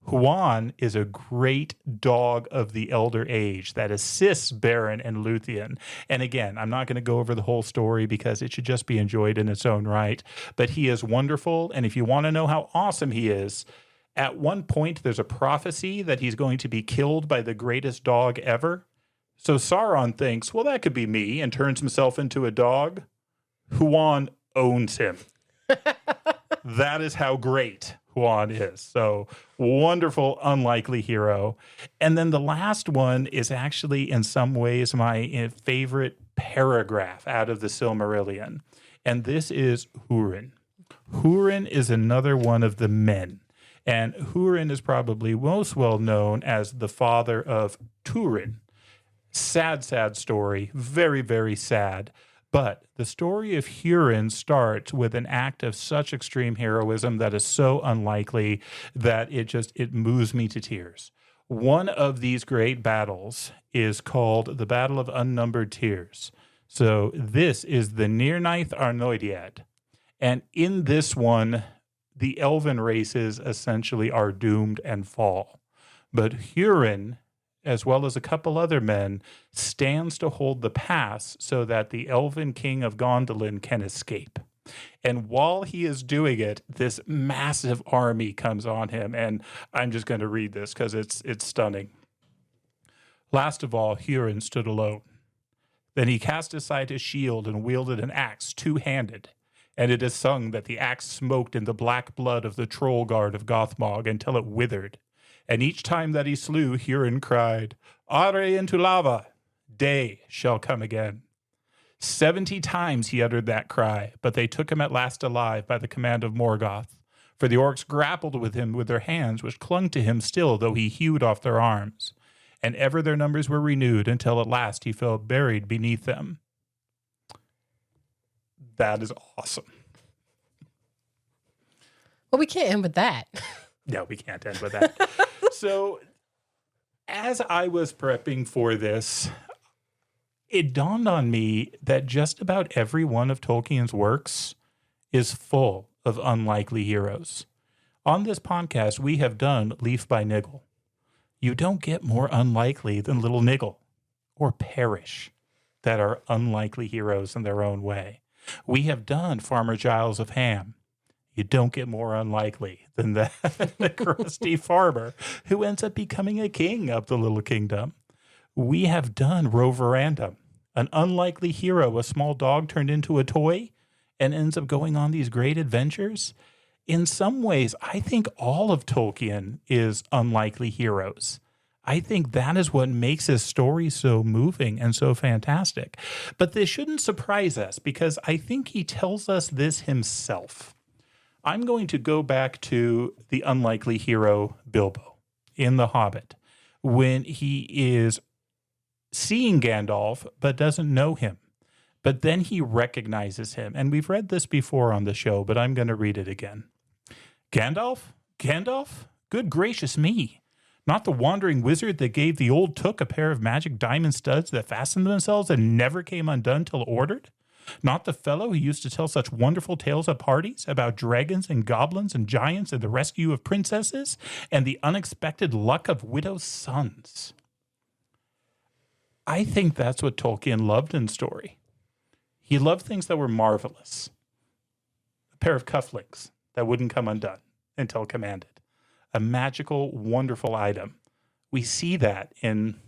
B: Huan is a great dog of the elder age that assists Beren and Luthien. And again, I'm not going to go over the whole story because it should just be enjoyed in its own right. But he is wonderful, and if you want to know how awesome he is, at one point there's a prophecy that he's going to be killed by the greatest dog ever. So Sauron thinks, well, that could be me, and turns himself into a dog. Huan owns him. That is how great Huan is. So wonderful, unlikely hero. And then the last one is actually in some ways my favorite paragraph out of the Silmarillion. And this is Hurin. Hurin is another one of the men. And Hurin is probably most well known as the father of Turin. Sad, sad story. Very, very sad. But the story of Hurin starts with an act of such extreme heroism that is so unlikely that it moves me to tears. One of these great battles is called the Battle of Unnumbered Tears. So this is the Nirnaeth Arnoediad. And in this one, the elven races essentially are doomed and fall. But Hurin, as well as a couple other men, stands to hold the pass so that the elven king of Gondolin can escape. And while he is doing it, this massive army comes on him. And I'm just going to read this because it's stunning. Last of all, Hurin stood alone. Then he cast aside his shield and wielded an axe two-handed. And it is sung that the axe smoked in the black blood of the troll guard of Gothmog until it withered. And each time that he slew, Hurin cried, Are into lava, day shall come again. 70 times he uttered that cry, but they took him at last alive by the command of Morgoth. For the orcs grappled with him with their hands, which clung to him still, though he hewed off their arms. And ever their numbers were renewed, until at last he fell buried beneath them. that is awesome.
A: Well, we can't end with that.
B: No, we can't end with that. So as I was prepping for this, it dawned on me that just about every one of Tolkien's works is full of unlikely heroes. On this podcast, we have done Leaf by Niggle. You don't get more unlikely than Little Niggle or Perish that are unlikely heroes in their own way. We have done Farmer Giles of Ham. You don't get more unlikely than that the crusty farmer who ends up becoming a king of the little kingdom. We have done Roverandom, an unlikely hero, a small dog turned into a toy and ends up going on these great adventures. In some ways, I think all of Tolkien is unlikely heroes. I think that is what makes his story so moving and so fantastic. But this shouldn't surprise us because I think he tells us this himself. I'm going to go back to the unlikely hero Bilbo in The Hobbit when he is seeing Gandalf but doesn't know him. But then he recognizes him. And we've read this before on the show, but I'm going to read it again. Gandalf? Gandalf? Good gracious me. Not the wandering wizard that gave the old Took a pair of magic diamond studs that fastened themselves and never came undone till ordered? Not the fellow who used to tell such wonderful tales at parties about dragons and goblins and giants and the rescue of princesses and the unexpected luck of widows' sons? I think that's what Tolkien loved in story. He loved things that were marvelous. A pair of cufflinks that wouldn't come undone until commanded. A magical, wonderful item. We see that in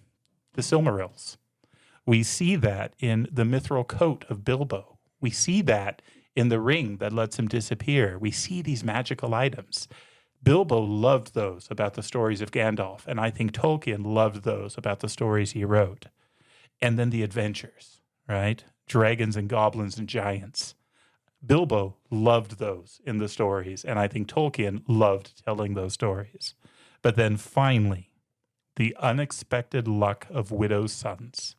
B: the Silmarils. We see that in the mithril coat of Bilbo. We see that in the ring that lets him disappear. We see these magical items. Bilbo loved those about the stories of Gandalf, and I think Tolkien loved those about the stories he wrote. And then the adventures, right? Dragons and goblins and giants. Bilbo loved those in the stories, and I think Tolkien loved telling those stories. But then finally, the unexpected luck of widows' sons.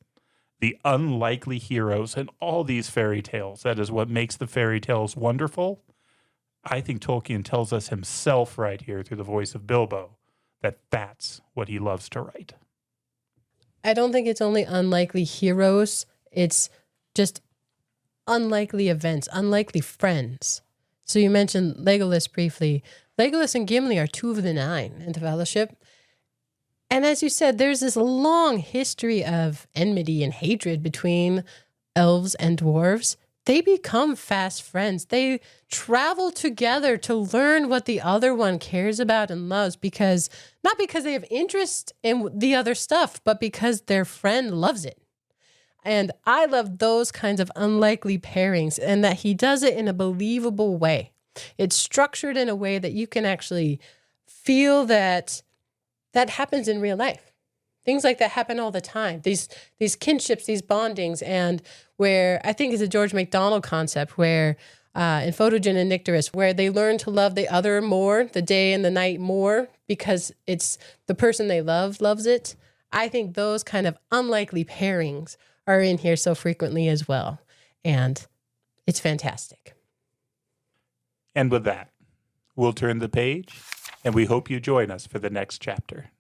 B: The unlikely heroes in all these fairy tales. That is what makes the fairy tales wonderful. I think Tolkien tells us himself right here through the voice of Bilbo that that's what he loves to write.
A: I don't think it's only unlikely heroes. It's just unlikely events, unlikely friends. So you mentioned Legolas briefly. Legolas and Gimli are 2 of the 9 in the Fellowship. And as you said, there's this long history of enmity and hatred between elves and dwarves. They become fast friends. They travel together to learn what the other one cares about and loves because, not because they have interest in the other stuff, but because their friend loves it. And I love those kinds of unlikely pairings and that he does it in a believable way. It's structured in a way that you can actually feel that happens in real life. Things like that happen all the time. These kinships, these bondings, and where I think it's a George MacDonald concept where in Photogen and Nycteris, where they learn to love the other more, the day and the night more, because it's the person they love loves it. I think those kind of unlikely pairings are in here so frequently as well. And it's fantastic.
B: And with that, we'll turn the page, and we hope you join us for the next chapter.